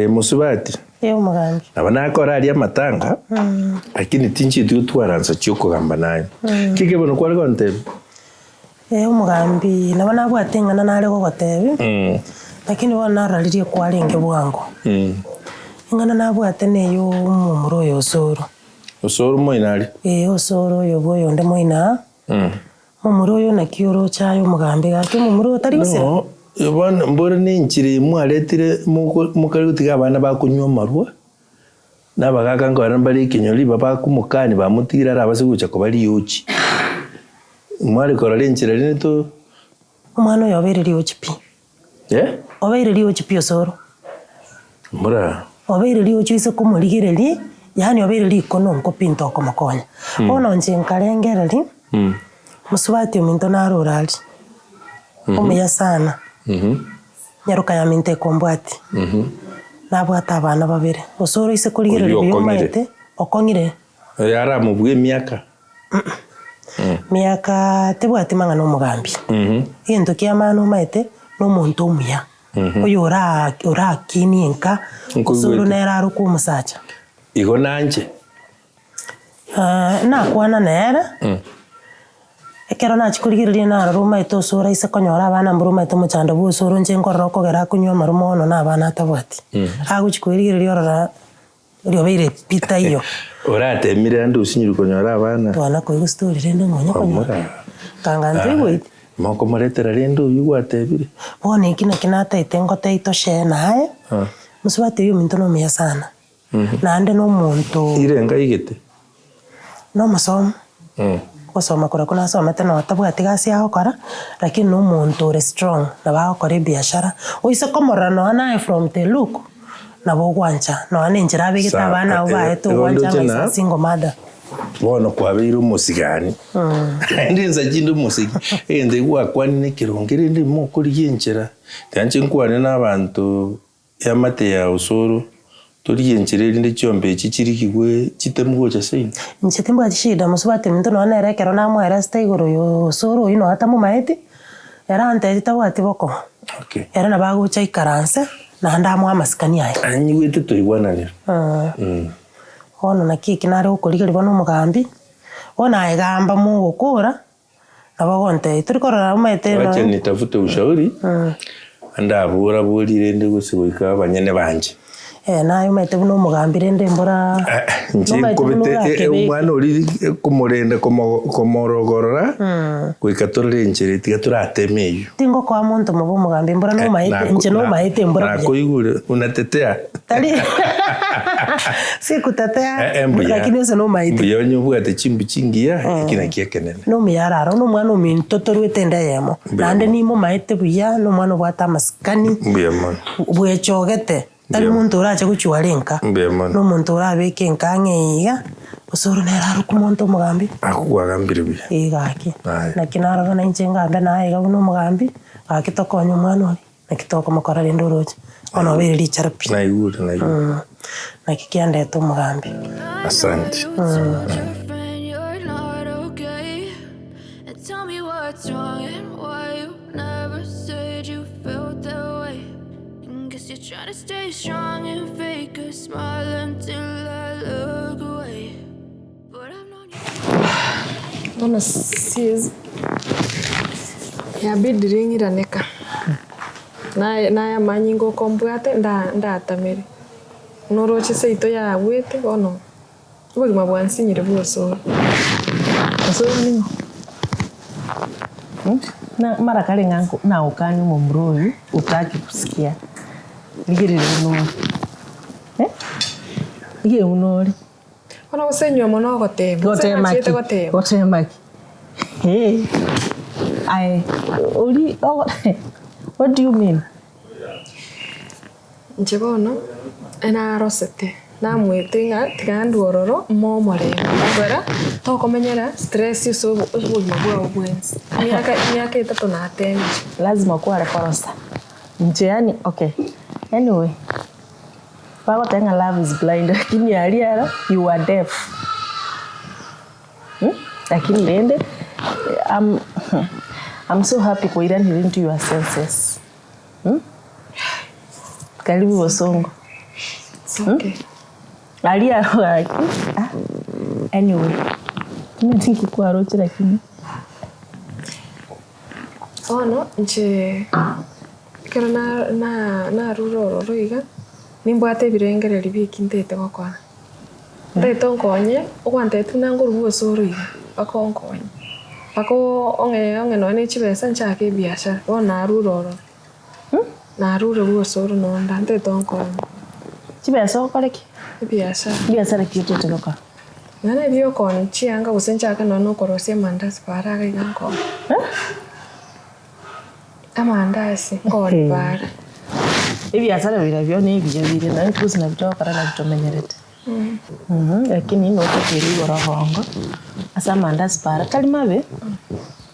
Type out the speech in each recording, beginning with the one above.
Musubati. Umugambi. Abana akora ali amatanga. Lakini tinchi tutwaranza cyuko gamba nayo. Kike bono kwali konte. Umugambi nabona bwatengana nale ko gotebe. Lakini wana ralirie kwalenge bwango. Ingana nabwate neyo mumuro yosoro. Osoro moinali. Osoro yoboyo nde moina. Mumuro yo nakioro chayo umugambi gake mumuro tari gose. No, yobana mbora ninchire mwaletire mukari gutiga abana bakunywa marwa. Nabagaka ngora mbali kinyoli baba kumukani bamutira arabase guca ko bari yuki. Mwari kora lenchire nito umwana yobereri ochipi. Obereri ochipi osoro. Mura. Obereri ochise kumurigereri yani obereri kono nkopinto komakonya. Ono njenkarengereri. Musubati ominto narurali. Omeya sana. Nyaruka ya minte kombwati. Nabwata abana babere. Osoro ise kurigereri byomaite okongire. Yara mubwe miaka. Miaka tebwati mangana omugambi. Into kyamano maite no muntu omuya. Oyo ora kini enka. Osoro nera ku musacha. Igo nanje. Na kwana nera. Ekero na chikurigirie na roma ito sora ise konyora abana mburuma ito muchanda bu soro nje ngorro kogera kunywa marumo no na abana atabwati. Agu chikurigirie orara ryobeire pita iyo. Orate emire ndu usinyiri konyora abana. Twana ko igustori rende ngonya konyora. Kangante igwe. Moko moretera rendo yugwatebire. Bone ikina kinata itengote itoshe nae. Musubati yo minto no meya sana. Nande no muntu. Irenga igete. No masomo. Kusoma kora kuna soma tena watabwati gasi aho kora lakini no muntu re strong na ba kore biashara oise komorano anae from the look na bogwancha no anenjira bigita bana ubaye to wancha na single mother bono kwabeira umusigani ndinza jindu musigi ende gwakwani ne kirongere ndi mukuri yenjira tanje nkwane n'abantu yamate ya usoro turi yenjire ndi cyombe kikirikigwe kitemugocha sein nchetemba chishida musubate minto no anere kero na mwera steigoro yo soro ino hata mu maiti era ante tawati boko era na bagucha ikaranse na ndamu amasikani ayi anyiwete to ibwananira ono na kiki nare ukurigiri bono mugambi ona aigamba mu gukura nabagonte turi korora maite no acha nitafute ushauri andabura burire ndi gusibuka abanyene banje nayo maite buno mugambire nde mbora nje umwana uri kumurenda komorogorora kwikatorere njere tigaturatemeyo tingo kwa muntu mubo mugambi mbora no maite nje no maite mbora nakoigure unatetea tali si kutatea lakini ose no maite biyonyo bwate chimbu chingia kina kiekenene no miyararo no mwana ominto torwetenda yemo nande nimo maite buya no mwana bwata maskani biyamana bwechogete tali muntu urache kuchwalenka no muntu urabeke nkangeiga osoro nera rukumonto mugambi akugwagambire bi igaki na kinara na injenga mbe na iga no mugambi akitokonyo mwana oli na kitoko makora rendo roche ono bere richarpi na igure na kikiande to mugambi asante Try to stay strong and fake a smile until I look away. But I've known you. Ona sis. Ya bidring iraneka. Na ya manyingo kompwate nda tamere. Noroche seito ya wete ono. Uwe mabwansi nyire buso. Aso ni. Na mara kale ngangu na ukani mumroyu utaki kusikia. Ligere uno. Ligere uno. Ona usenyo mono gote. Gote maki. Hey. What do you mean? Nchebono ena rosete. Na mwete nga tigandu ororo momore. Agora to komenyera stress so ubwo obwenzi. Miaka itatu na atemi. Lazima kuwa reforosa. Njiani okay. Anyway, Papa Tenga love is blind. Lakini aliara you are deaf. Lakini lende I'm so happy kuira into your senses. Karibu Wasongo. It's okay. Alia anyway. Mimi sikikuwa roche lakini. No, nje kero na ruro roiga. Nimbwate birengereri bikintete gokora. Ndeto nkonye okwante tunango ruo sori akonkonye. Ako onge no ni chibesa nchake biashara. Na ruro. Na ruro ruo sori no ndante tonkonye. Chibesa okoreki. Biashara kitu tuloka. Nana biyo kon chianga usenchaka no korosia mandazi para ga yanko. Amandazi ngoli para. Biashara byo ni ibyo na ntuzi na bito para na bitomenyerete. Lakini no kukiri gorahongo. Asa mandazi para kalimabe.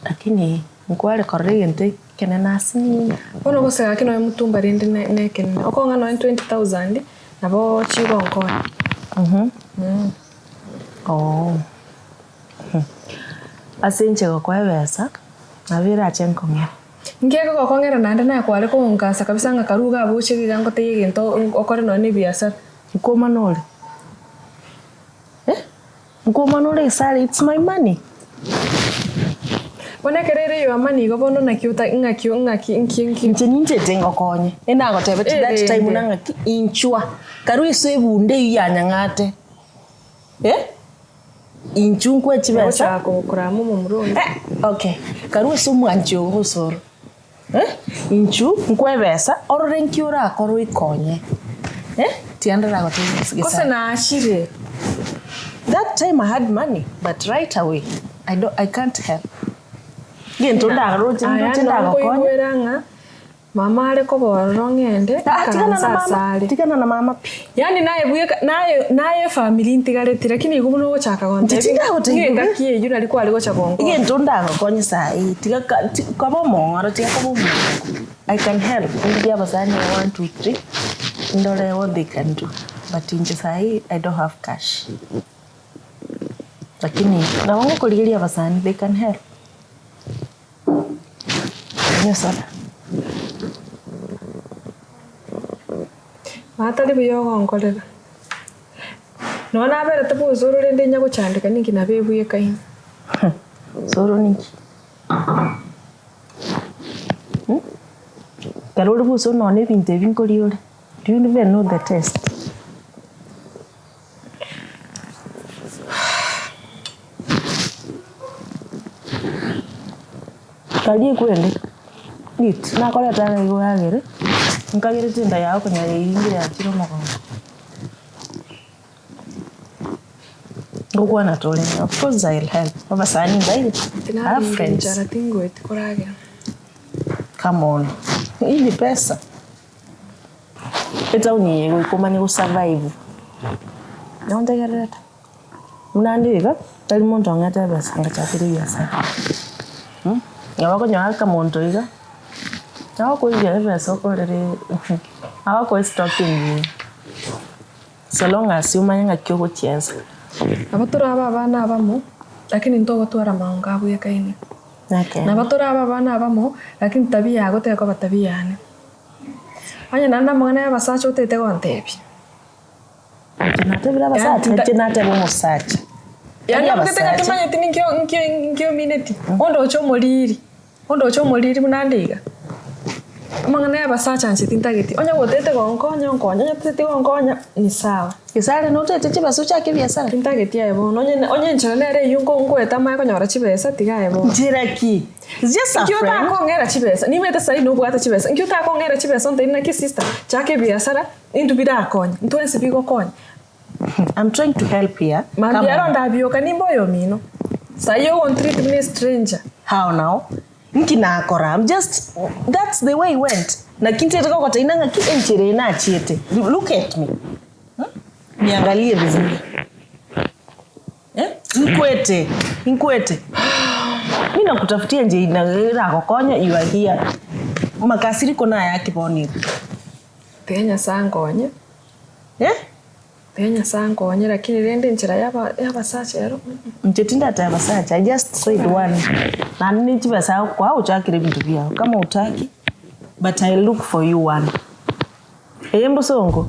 Lakini nkwale corrente kenenasi. Ono gosega kino mutumba rende neken. Okonga no 20,000 nabo chigo nko. Oh. Asenche kwa besa. Nabira achenko nge. Ngeke ko kongera nande na kwale ko ngasa kabisa ngakaruga abuche gigango te gento okore no ni biasa ukoma nole ukoma nole sale it's my money bona kerere yo money go bono na kiuta ngaki nche tengo konye ena go tebe that time nanga inchua karu isebu nde yanyangate inchunkwe chibesa ko kuramu mu murundi okay karu sumu ancho hosoro inchu nkwebesa ororenkiura akoro ikonye tiandara gote kosa na ashire that time I had money but right away I can't help gento ndaro tinda konye mama ale ko borongende tikana na mama yani naye family ntigareti lakini igubuno gochaka gonte ngakie yuna liko ali gocha gongo gento ndaro konye sai tika kabo mongaro tika kabo I can help ndia basani 1 2 3 ndole what they can do but inje sai I don't have cash lakini na wangu kuligilia basani they can help yes sir Matali biyo gonkolera. No na bere tabu zoro rende nyago chandika ninki na bebuye kai. Zoro ninki. Karolo buso no ne binte vinkoliore. Do you even know the test? Kali kwende. Nit na kola tana go yagere. Nkagere tinda yao kanya ingira yakiro makongo. Ngokwa na tole. Of course I'll help. Baba sani ndai. I have friends. Jara tingo etikorage. Come on. Ili pesa. Eta uniye komani go survive. Nonde gareta. Unandika tali monto ngata basa ngachapiri yasa. Yawako nyaka monto iga. Hawako hivi soko lere hawako stopping so long as you manya kyoko tienza abatura abana abamo lakini ntogo twara maunga buye kaini okay na batura abana abamo lakini tabia yago teko batabiyane anya nanda mwana yabasacha utete gontebi tunatebira basacha tunate bo musacha yani akuteka kimanya tini nkyo mineti ondo chomoliri munandiga mangana yabasacha nsitintageti onya gotete gonkonya onkonya tete gonkonya ni sawa isale no tete chibasocha ke biasara tintageti yabo onye ncholere yungo ngweta mai konyora chibesa tiga yabo jiraki just a friend nkyuta kongera chibesa ni meta sai no bwata chibesa nkyuta kongera chibesa nte na ki sister chake biasara intu bida konya ntwense bigo konya I'm trying to help here mambiaro ndabioka ni boyo mino sai yo on treat me stranger how now nkina akora I'm just that's the way it went na kintete kwa tainanga kienchire na chiete look at me niangalie vizuri inkwete mimi nakutafutia nje na kokonya you are here makasiri kona yake boni tenya sangonya tenya sangonya lakini rende nchira yaba sacha yaro mchetinda ata yaba sacha I just said one na nini chibasa kwa uchakire bintu byao kama utaki but I look for you one eyembo songo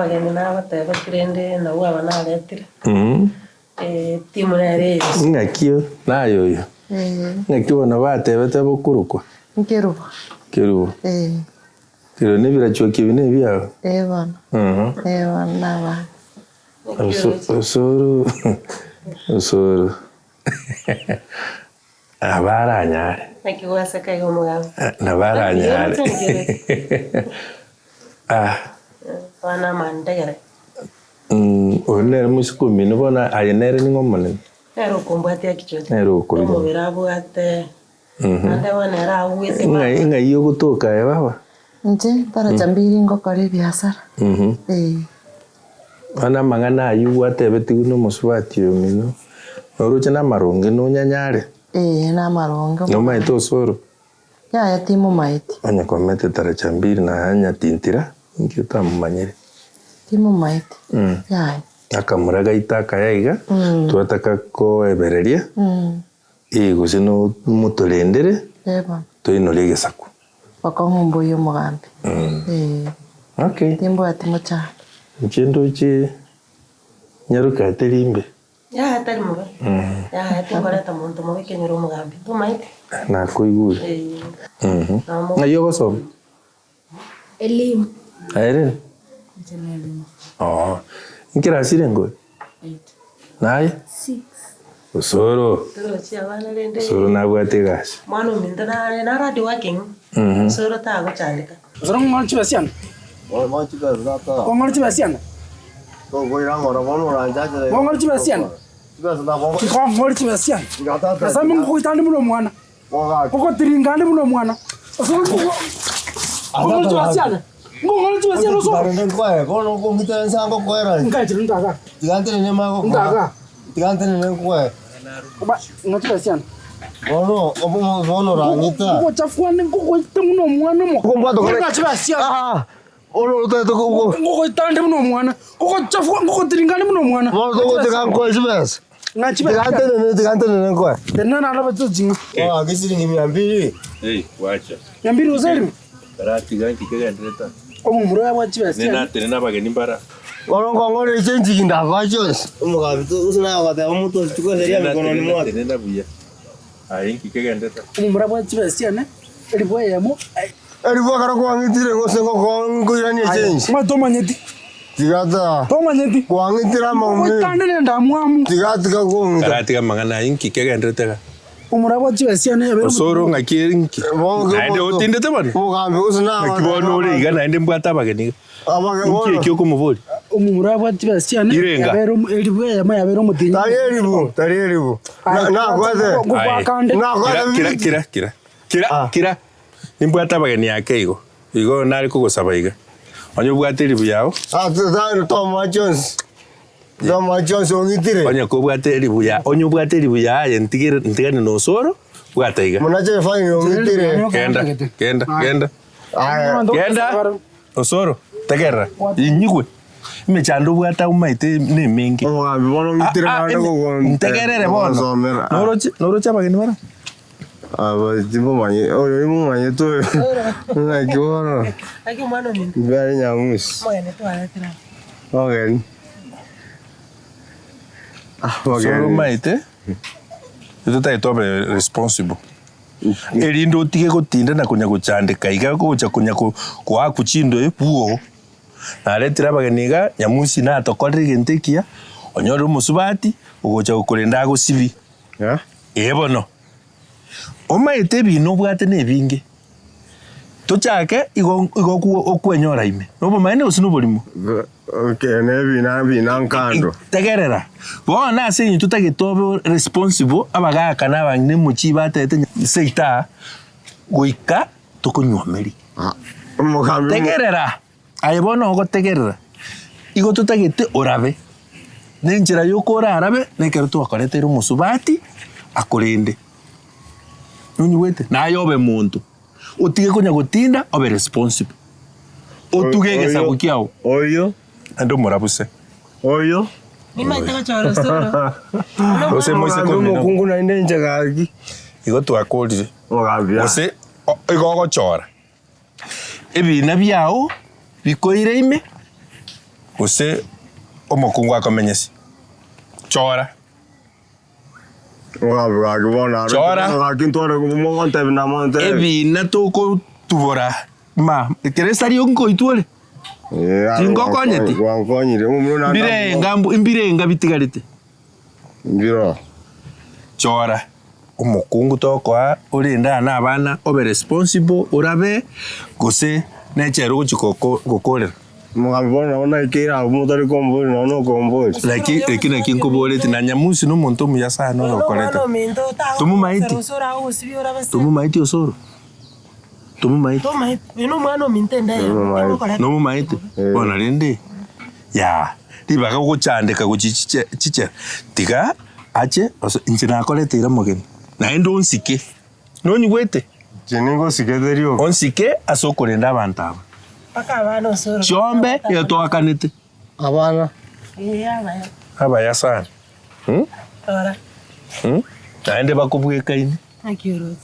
abageni nabateba kirende na uwa banaretire timu nere ngakio nayo yo ngakio na batebete bukurukwa Nkerubo. Kerubo kero ne birachwa kibine bya Bana. Bana naba. Osoro abaranyare nakigwasa kaigo mugambi nabaranyare bana mandegere onere musikumi nibona ayenere ningomane ero kumbati akichote ero kuri mubira bwate ande wanera awete inga iyo gutoka baba Nje para chambiri ngokore biashara. Ana mangana ayu atebeti guno musubati yo mino oruche na maronge no nyanyare Na maronge no maito osoro ya timu maiti anya komete tara chambiri na anya tintira ngita mumanyire timu maiti ya akamuraga itaka yaiga twataka ko ebereria igusino mutolendere toinore gesaku bakongo yo mugambi okay timbo atimo cha nchendo chi nyaruka terimbe ya atari muga ya atingoreta muntu mubi kenyero mugambi tumaite na koigure na yogo som Elimu. Aire nkira sirengo 8 naye 6 osoro turochi abana rende soro nabwate gasi mwana minda na radio working soro ta go chandika Osoro ngolchi basiana. Ngolchi basiana. Ngolchi basiana. Ngolchi basiana. Ngolchi basiana. Sasa mungu kuitani muno mwana. Koko tiringani muno mwana. Osoro ngolchi basiana. Ngolchi basiana osoro. Ngwe kono ko ngita sango kwera. Ngajira ndaga. Tigante ne mago. Ndaga. Tigante ne kwe. Ba ngolchi basiana. Ono rangita. Koko chafua ni koko itamuno mwana mo. Ngolchi basiana. Ono to Ngoko itande muno mwana. Koko chafua ngoko tiringani muno mwana. Ono to tigan ko sibes. Ngachi basiana. Tigante ne kwe. Tena na raba tujinga. Gisiri ni 200. wacha Nyambiri uzeli. karati ganki kegendreta Omumuro yabachi basiana. nena tena bageni mbara Ono ngore chenji nda vachos. Mugabe to usina wakati amuto chukua seria mikono ni mwa. tena buya ayinki kegendreta Omumuro yabachi basiana. Elibwa yamo. Elibwa karo kwa ngitire ngosengo kwa ngirani chenji. Matomanyeti. Tigata. Tomanyeti. Kwa ngitira maumbi. Kutande nenda mwamu. Tigata ka gonga. karati kamangana ayinki kegendreta Omumuro yabachi basiana yabe. osoro ngakirinki naende otindete bana Mugabe usina kibono ore iga naende mbwata bageni abage iki okumuvoli Omumuro yabachi basiana. Irenga. Yabe elibwa yamo yabe omutinya. Tarieribu. Na kwate. Gubakande. Na kwate. kira nimbwata bageni yake igo nari kugusaba iga onye bwate ribu yao Ata Tom Jones. Tom Jones ongitire. onye ko bwate ribu ya onye bwate ribu ya ntigane no soro bwata iga Munache fine ongitire. Kenda osoro tegera inyigwe imechando bwata umaite ne mingi Mugabe bono ngitire ngade ko. ntegerere bono norocha bageni bara Aba tipo manye. Oyo imu manye to. Na kibono. aki mwana minda Bari nyamus. moyane twaretira Okay. soro maite ito tobe responsible erindo otige gotinda na kunya guchandika iga gocha kunya kwa kuchindo epuo naretira bageniga nyamusi na tokorire gentekia onyoro musubati ugocha gukurenda gusibi ebono omaite bino bwate nebinge tochake igo okwenyora ime nobo maene usino bolimo Okay, bina nkando. tegerera bona ase tutagitobe responsible abagaka nabangine muchi batete seita goika tokonywa meri Mugambe. tegerera ayibona ogo tegerera igo tutagite orabe nenjira yokora arabe nekero twakoretera umusubati akorende nonyuwete nayobe muntu utige kunya gutinda obe responsible otugegesa bukiao Oyo. ando morabuse Oyo. ni maite go choro soro ose moise Mugambe ko kungu na inde njagagi. igo twakorire Mugambe. ose igo gochora ebina biao bikoire ime Ose omokungu akamenyesi. Chora. Chora. Ebi na toko tuvora. Ma, keresa rio nko ituole. Tingo konyeti. Imbire bitigarite. Mbiro. Chora. Omokungu toko orinda na abana obe responsible orabe gose nechero gukorera. Mugambi bona ikira umutari kombori no kombori. Lakini kinkoborete na nyamusi no muntu muyasa no gokoreta. Tumu maiti. Tumu maiti osoro. Tumu maiti. Ino mwana mintende. No mu maiti. Bona rende. Ya. Tibaga guchandeka guchiche. Tiga ache inchina kolete ira mogeni. Na endo onsike. No nyigwete. Jeningo siketerio. Onsike asokorenda abantu aba. Paka abana osoro. Chombe yatoakanite. Abana. Abaya. Abaya sana. Ora. Naende bakubweka ini. Akioro.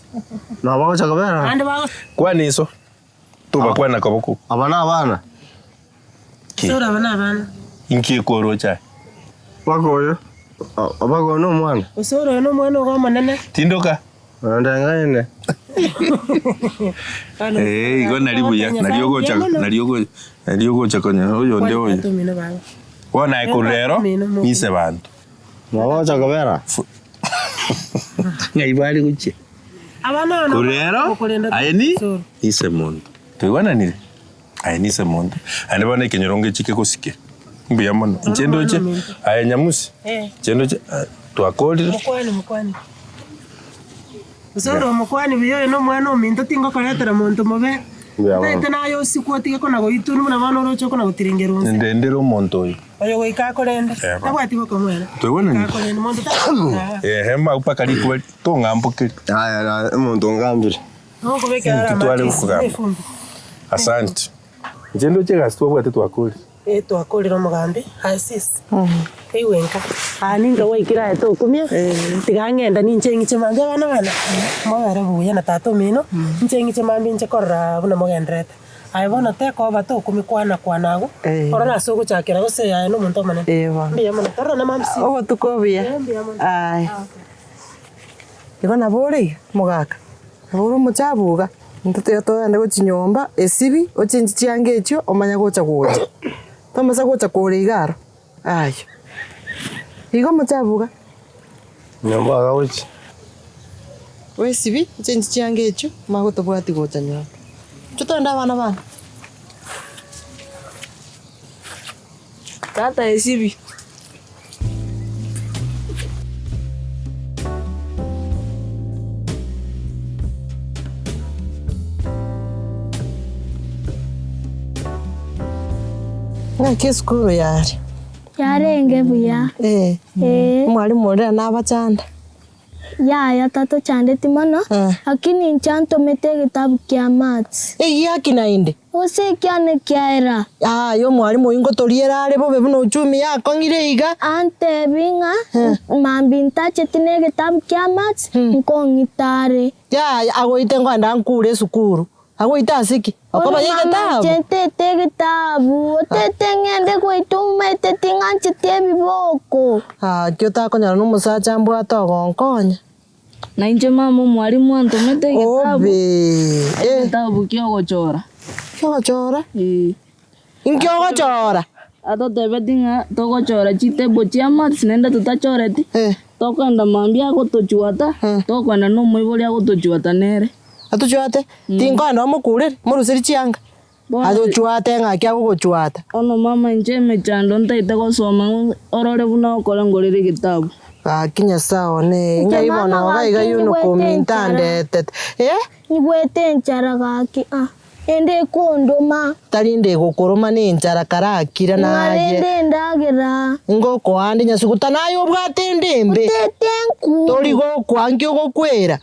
Na bako chakabera. Ande bako. Kwani iso? Tuba kwana kaboko. Abana. Sora abana. Inkie korocha. Bako yo. Abako no mwana. Osoro no mwana kwa manene. Tindoka. Ndangane. Igo naribuya, nariogocha konya oyo ndio oyo. Wona ikurero mise bantu. Mwa chakabera. Ngai bali guche. Abana no. Kurero ayeni ise muntu. Tuwana nile. Ayeni ise muntu. Ane bana kenyoronge chike kosike. Mbiya mono. Nchendo che ayanyamusi. Nchendo che twakolira. Mukwani. Usoro mukwani biyo no mwana ominto tingo koretera muntu mobe. Ndete nayo sikwotike kona goitunu muna bana orocho kona gotiringero nse. Ndendero muntu oyo. Oyo goika korenda. Tabwati go komwera. Twebona ni. Korenda muntu ta. Hema upakali kweli. To ngambuke. Aya muntu ngambire. No kubekera ama. Asante. Njendo chega sitwabwate twakoli. Twakolera mugambi hasis. Iwenka. Aninga waikira eto kumya. Tigangenda ninche mambe bana. Mwara buya na tato mino. Nche mambe nche korra buna mogendrete. Ai bona te ko bato kumikwana kwanago. Ora so guchakira gose ya no muntu manene. Mbiya mana tarra na mamsi. Ogo tukobia. Ai. Ibana bore mugaka. Boro muchabuga. Ntoto yato ande guchinyomba esibi ochinji chiange echo omanya gocha gocha. Tomasa gocha kore igaro. Ai. Igo muchabuga. Nyomba gawichi. We sibi ochinji chiange echo magoto bwati gocha nyomba. Chutonda bana. Tata esibi. Ngake skuru yari. Yarenge buya. Mwalimu ora n'abachanda. Ya tato chande timano. Lakini nchanto mete kitabu kia maths. Yaki nainde. Ose kiane kiaira. Yo mwalimu ingo toriera arebo bebuno uchumi yako ngire iga. Ante binga mambinta chetine kitabu kia maths nkongitare. Agoite ngwanda nkure sukuru. Agoite asiki. Okoba yekitabu. Chete kitabu. Tete ngende kuituma tete nganchitie biboko. Kyo takonyana n'umusacha mbwata ogonkonya. Na inje mama mwalimu antomete kitabu. Kitabu kyogochora. Kyogochora? Inkyogochora. Ato tebetinga togochora chitebo chia maths nenda tutachoreti. Tokwenda mambia gotochuata. Tokwenda no moiboria gotochuata nere. Atuchuate? Tinkwenda omukurire murusiri chianga. Atuchuate ng'aki agogochuata. Ono mama inje mechando ntaite gosoma orore buna okora ngorire kitabu. Kinya sawa ne ngaibona wagaiga yuno komintandete. Nibwete nchara gaki. Ende kondoma. Tarinde gokoroma ne nchara karakira naje. Ngende ndagira. Ngoko andi nyasukuta nayo obwate ndembe. Tetenku. Tori gokwangi ogokwera.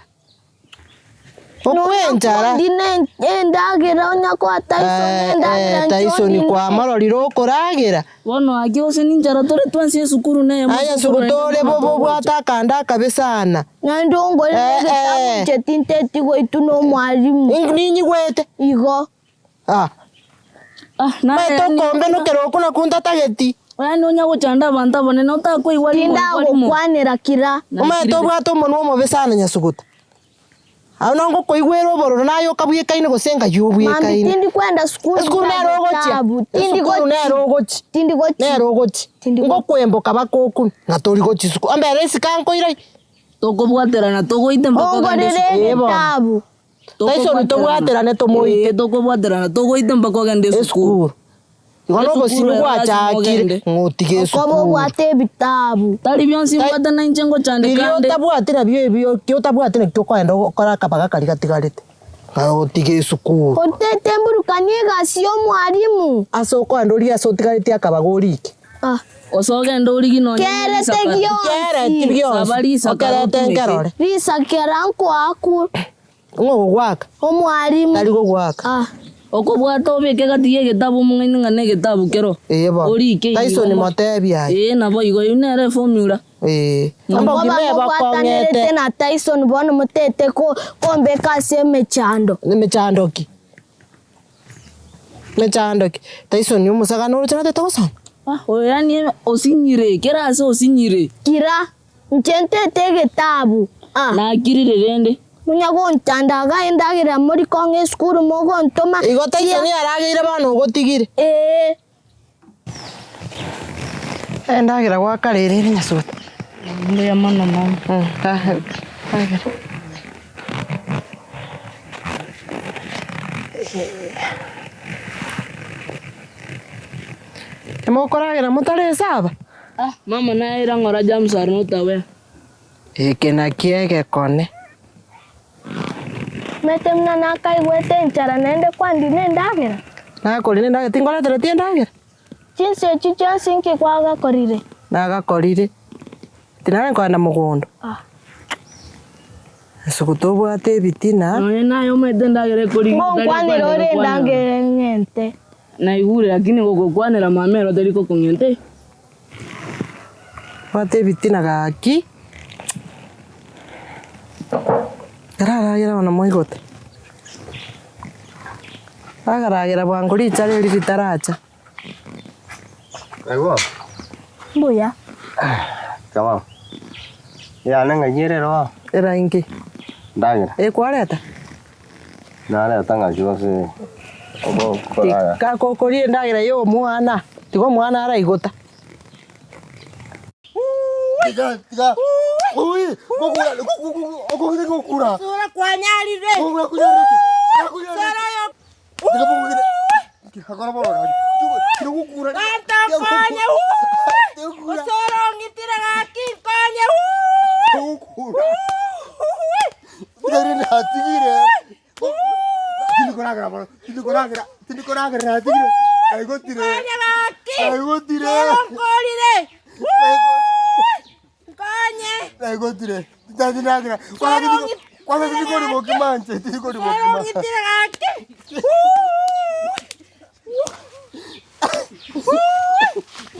Okwenjara. Ndine ndagira onyako Tyson ndagira. Tyson kwa maroriro koragira. Bono agiose ninjara tore twansie sukuru naye. Aya sukutore bobo bwatakanda kabesana. Nandongo le chetinteti goituno mwalimu. Ninyi gwete. Igo. na tokombe no keroko na kunta tageti yani onya guchanda banta bone no ta koi wali Tinda gukwanira kira. Omaete obwate omonwa omobesane nyasuguta Auna ngo koigwero bororo nayo kabuyekaine gosenga yubuyekaine. Tindi kwenda school. School na rogochi. Tindi gochi. Na rogochi. Ngo kwemboka bakoku na tori gochi school. Ambere sikanko irai. Toko bwaterana toko itemba ko gande school. Taiso ni to bwaterana to moite. Toko bwaterana toko itemba ko gande school. Igono bosinu gwachakire ngotige school. Kobo bwate bitabu. Tari byonsi bwata na inchengo chande kande. Iyo tabwatira byo kyo tabwatira kyo kwenda okora kabaga kali katigarete. Ngotige school. Otete mburukanye gasio mwalimu. Asoko andori asotigarete akabagorike. Osoge ndori gino kerete gyo. Sabalisa kerete ngarore. Risa keranko aku. Ngo gwaka. Omwalimu. Tari go gwaka. Oko bwato beke gatiye gitabu mung'aini ngane gitabu kero. Orike. Taiso ni motebi ai. Na boigo yunere formula. Amba gimeba kwangete na Tyson bono mutete ko kombeka se mechando. Ni mechando ki. Mechando ki. Tyson yo musaga no chana te tosan. Yani osinyire kera so osinyire. Kira nchente te gitabu. Na kirire rende. Munyago ntandaga endagira muri konge school mogo ntoma. Igo Tyson aragira bano gotigire. Endagira gwa karere nyasuta. Ndio ya mama mama. Emo koragira mutare saba. Mama na ira ngora James arnota we. Kena kiege kone. Metemna na kai wete nchara nende kwandi nendagira. Na korire ndagira tingola tere tiendagira. Chinse chicha sinki kwaga korire. Naga korire. Tinane kwanda mugondo. Sukutobu ate bitina. Nayo mete ndagere kuri. Kwani rore ndagere ngente. Na igure lakini gogo kwanera mamero teriko kongente. Ate bitina gaki. Gara wana moigote. Agaragira bwanguri chale litaracha. Aiwa. Mbuya. Kama. Ya nanga nyere ro. Era ingi. Ndagira. Kwareta. Nare tanga jose. Obo koraya. Ka kokori ndagira yo mwana. Tigo mwana ara igota. Tiga. Ui, gokura. Sura kwanyari re. Gokura. Sara yo. Tiga bungire. Hakora bora. Tiga gokura. Kanta kwanya. Sora ngitira ngaki kwanya. Gokura. Tiga re hatigire. Tiga koragira hatigire. Ai gotire. Kwanya ngaki. Ai gotire. Korire. Kanye. Ai gotire. Tadinagira. Kwala tikori bokimanche, tikori bokimanche. Ngitira ngaki.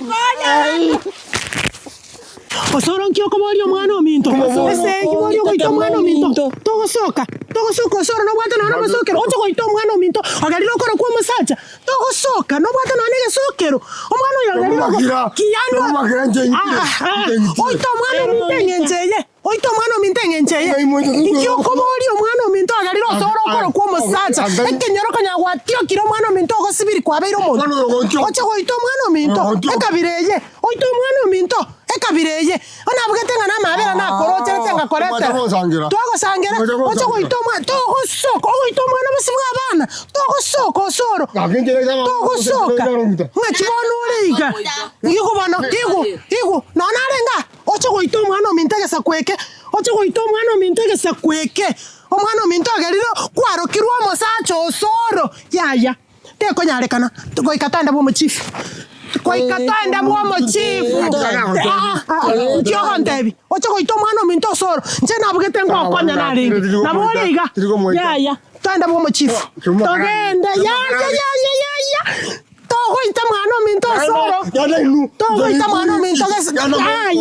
Kanye. Osoro nkyo koborio mwana ominto. Ese kiborio koito mwana ominto. Togosoka osoro no bwata no masokero. Ocho koito mwana ominto. Agariro koro kwa musacha. Togosoka no bwata no nege sokero. Omwana yagariro. Kiyano. Oito mwana omintengenjeye. Oito mwana omintengenjeye. Nkyo koborio mwana ominto agariro osoro koro kwa musacha. Ekenyoro kanyagwatio kiro mwana ominto gosibiri kwa beiro mono. Ocho koito mwana ominto. Ekabireye. Oito mwana ominto. Ekabireye ona bugete ngana mabera na koroche tenga korete togo sangira ocho goito mwana togo soko goito mwana basibwa abana togo soko soro togo soka ngachibona uliga ngiko bana igu na narenga ocho goito mwana omintege kweke ocho goito mwana omintege kweke omwana ominto ageriro kwarokirwa mosacho osoro yaya teko nyarekana goikatanda bo muchifu Koikatanda bwa chifu. Kyo ntebi. Ocho koito mwana ominto soro. Nje nabugete ngo akonya naringi. Naboliga. Ya. Tanda bwa chifu. Togenda ya. Togoita mwana ominto soro. Togoita mwana ominto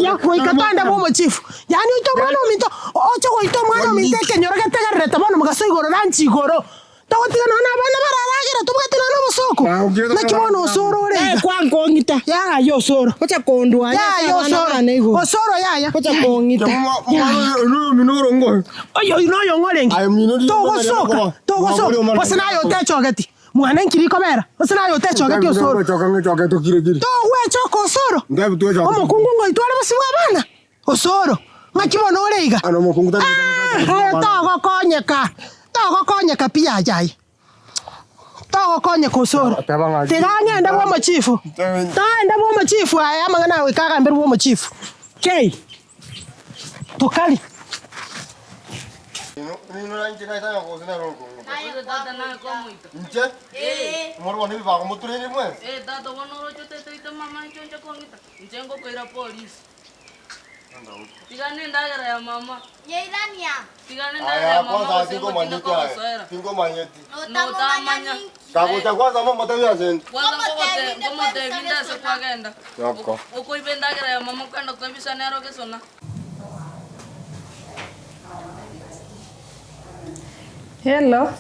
ya. Koikatanda bwa chifu. Yani oito mwana ominto. Ocho koito mwana ominto kenyoro getegarreta bono mugaso igoro ranchi igoro. Togotiga nona bana bararagira tubugete nona bosoko. choko. Na kimono osoro reiga. Kwa ngongita. Ya yo osoro. Kocha kondwa. Ya yo osoro. Osoro ya. Kocha kongita. Minoro ngo. Oyo inoyo ngorengi. Togo soka. Osina yo te chogeti. Mwana nkiri kobera. Osina yo te chogeti osoro. Choka to kire. To we choko osoro. Ngabe tu choka. Omo kungungo itwale musiwa bana. Osoro. Ngakimono reiga. Ano mo kunguta. Togo konyeka pia ajai. Togo konyeka osoro. Tigangenda bwo machifu. Taenda bwo machifu aya mangana we kaga mbere bwo machifu. Kei. Tokali. Nino rangi na ita ko sina ro ko. Tata na ko muito. Nje? Moro ni ba ko muture ni mwe. Tata wono ro chote te mama njonjo ko ngita. Njengo ko ira police. Tigane ndagara ya mama. Yeirania. Tigane ndagara ya mama. Kwanza tingo manyika. Tingo manyeti. No tamanya. Kakuta kwanza mama tabia zen. Kwanza ngomote vinda se kwagenda. Yako. Uko ibendagara ya mama kwenda kubisa nero kesona. Hello.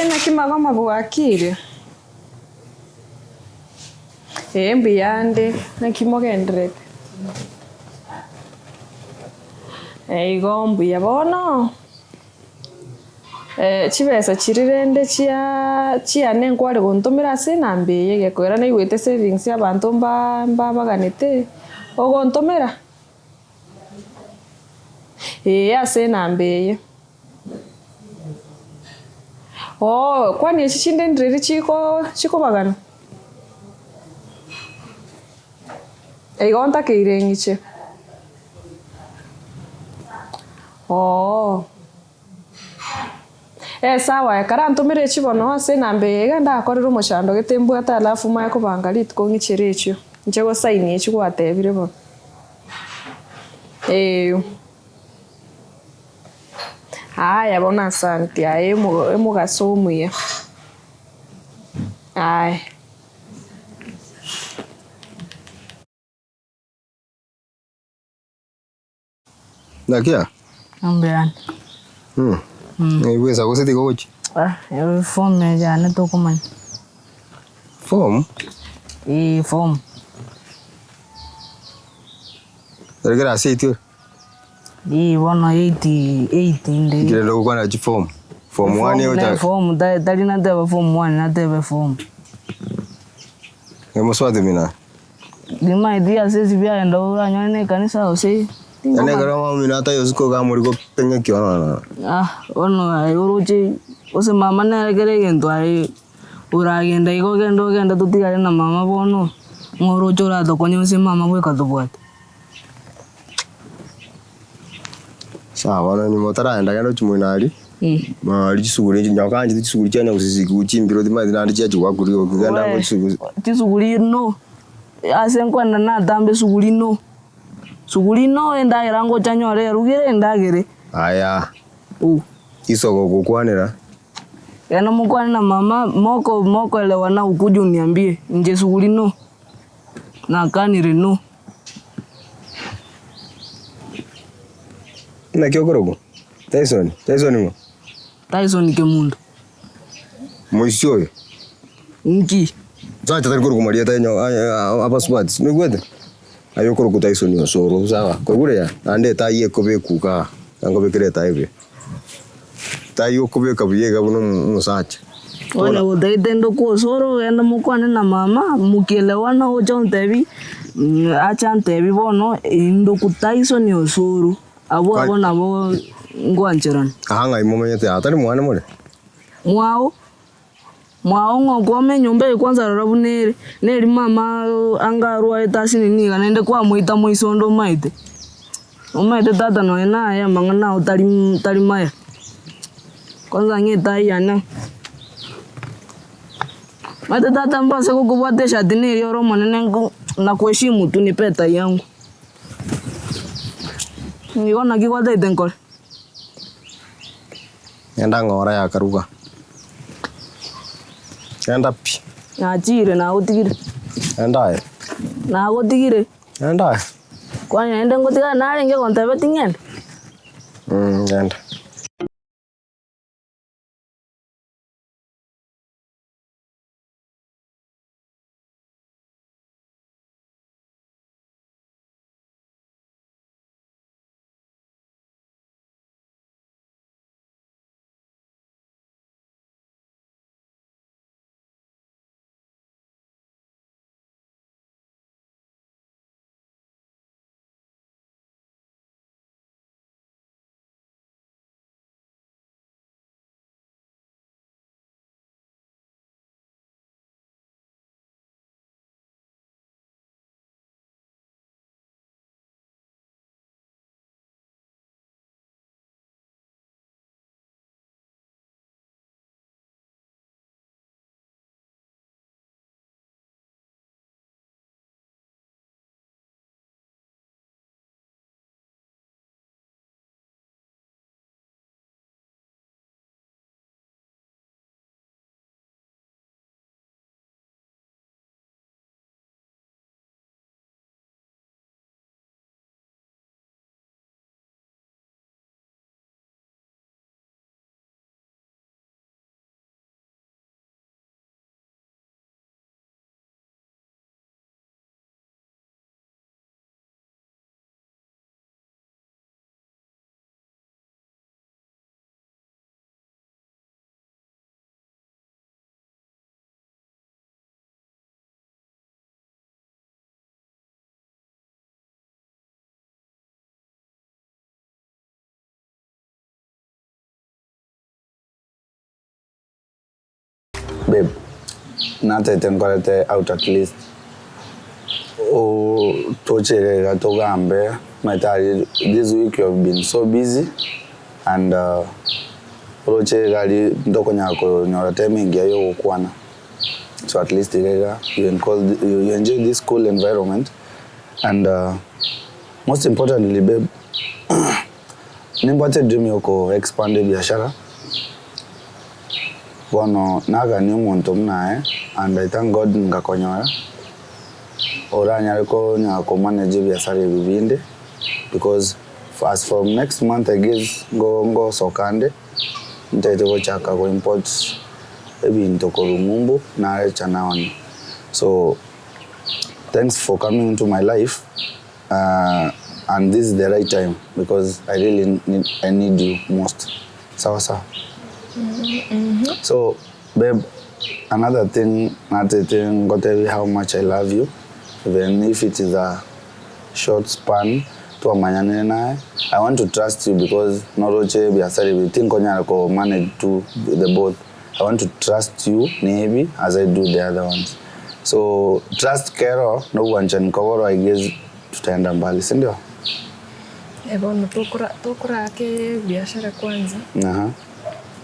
Nakimaga mabuakire. Mbiyande nakimogendrete. Igombu yabono. Chibesa chirirende chia nenkware gontomira sinambiye gekwera na igwete savings y'abantu baganete ogontomera. Ase nambiye. Kwani echinde ndriri chiko bagana. Igonta keirengiche. Sawa ekara ntumire chibono ase nambe genda akorera omochando getembwata alafu mae kobanga ritiko ng'ichere echio nche gosaini echi gwatebire bo. Aya bona asante aye emugaso omuya. Aye. Nakia? Ambean. Iweza kusiti kochi. Form ya jana toko man. Form? Form. Regera sitio. Wana 80 inde. Kile ndo kwa na form. Form 1 uta. Form dali na deba form 1 na deba form. Muswati mina. Lima idea sisi bia ndo uranyane kanisa ose. Ene garama mina ta yosiko ga muri ko penge kiona. Ono ai uruche ose mama na gere gendo ai uragenda genda tutigare na mama bono. Ngoro chora to konyo ose mama bwe katubwate. Sawa ni motara enda gendo chimunari. Mari chisuguri nyakanje chisuguri cyane usisi kuchimbiro dimazi nandi cyacu kwakuriyo kuganda ngo chisuguri no. Ase nkwanda na dambe suguri no. Suguri no enda irango chanyore rugire ndagere. Aya. Isoko kukwanira. Yana mukwane na mama moko elewana ukuju niambie nje suguri no. Na kanire no. Na kiokorogo. Tyson mo. Tyson ke mundo. Moisio. Nki. Zacha tari korogo maria tanyo apa spots. Megwete. Ayo korogo Tyson yo soro sawa. Kogure ya ande taye kobe kuka. Tango bekere taibe. Tayo kobe kabuyega buno musacha. Wala udaitendo ko soro enda mukwane na mama mukelewana ojontebi achantebi bono indo ku Tyson yo soro. Abo nabo ngwancherana. Ahanga imomenyete atari mwana mole. Mwao ngokome nyumba kwanza rarabunere neri mama angarwa etasini ni kanende kwa muita muisondo maite. Umaite tata no ena ya mangana utali maya. Kwanza ngeta yana. Mate tata mbase kukubwate shatini yoro manene na kuheshimu tu ni peta yangu. Niona kikwata itenkole. Enda ngora ya karuga. Enda pi. Na chire na utigire. Enda. Na utigire. Enda. Kwani enda ngotiga na renge kontabe tingenda. Enda. babe, nate tenkorete out at least. O toche gatogambe, matari, this week you have been so busy, and roche gali ndoko nyako nyora time yo kwana. So at least you enjoy this cool environment, and most importantly, babe, nimbate dream yoko expand biashara. Bono naga ni umuntu mnae, and I thank God ngakonyoya. Ora nyariko nyako manage biashara bibinde, because as from next month I guess go sokande ntaiteko chaka go import ebintu ko Lumumbu na chanaoni. So thanks for coming into my life, and this is the right time because I really need you most. Sawa. So babe, another thing, got to tell you how much I love you, even if it is a short span. To I want to trust you because Noroche biasari we think onyako manage to the both. I want to trust you maybe as I do the other ones. So trust Kero no one can cover, I guess tutaenda mbali, si ndio? Bono tokura ke biashara kwanza.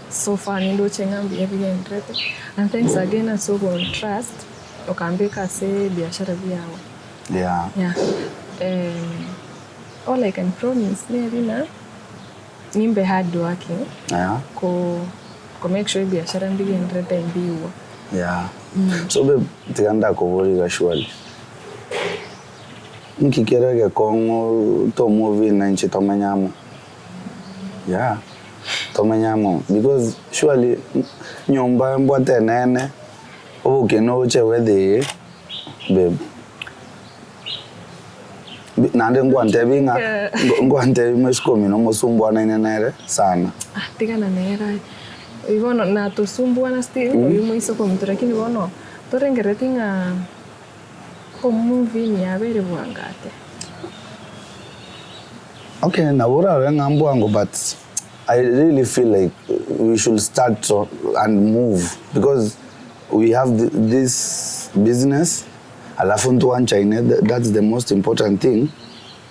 So far nindo chengambi ebigendrete. And thanks again and so on trust okambeka se biashara biawa. Yeah. All I can promise Nerina nimbe hard working. Ko make sure biashara mbigendrete mbiwa. So babe, tiganda kuvuriga shwali. Nkikerege kongo to movie na nchi tomenyamo. Tomenyamo because surely nyomba mbwate nene obuke no chewede babe. Nande ngwante binga ngwante meskomi no musumbwa nene sana. Tigana nera. Ivono na tusumbwa na still uyu iso komtu lakini bono torengeretinga ko movie ni abere bwangate. Okay, na bora wengambo wangu, but I really feel like we should start and move because we have this business. Alafu ntuancha ine, that's the most important thing.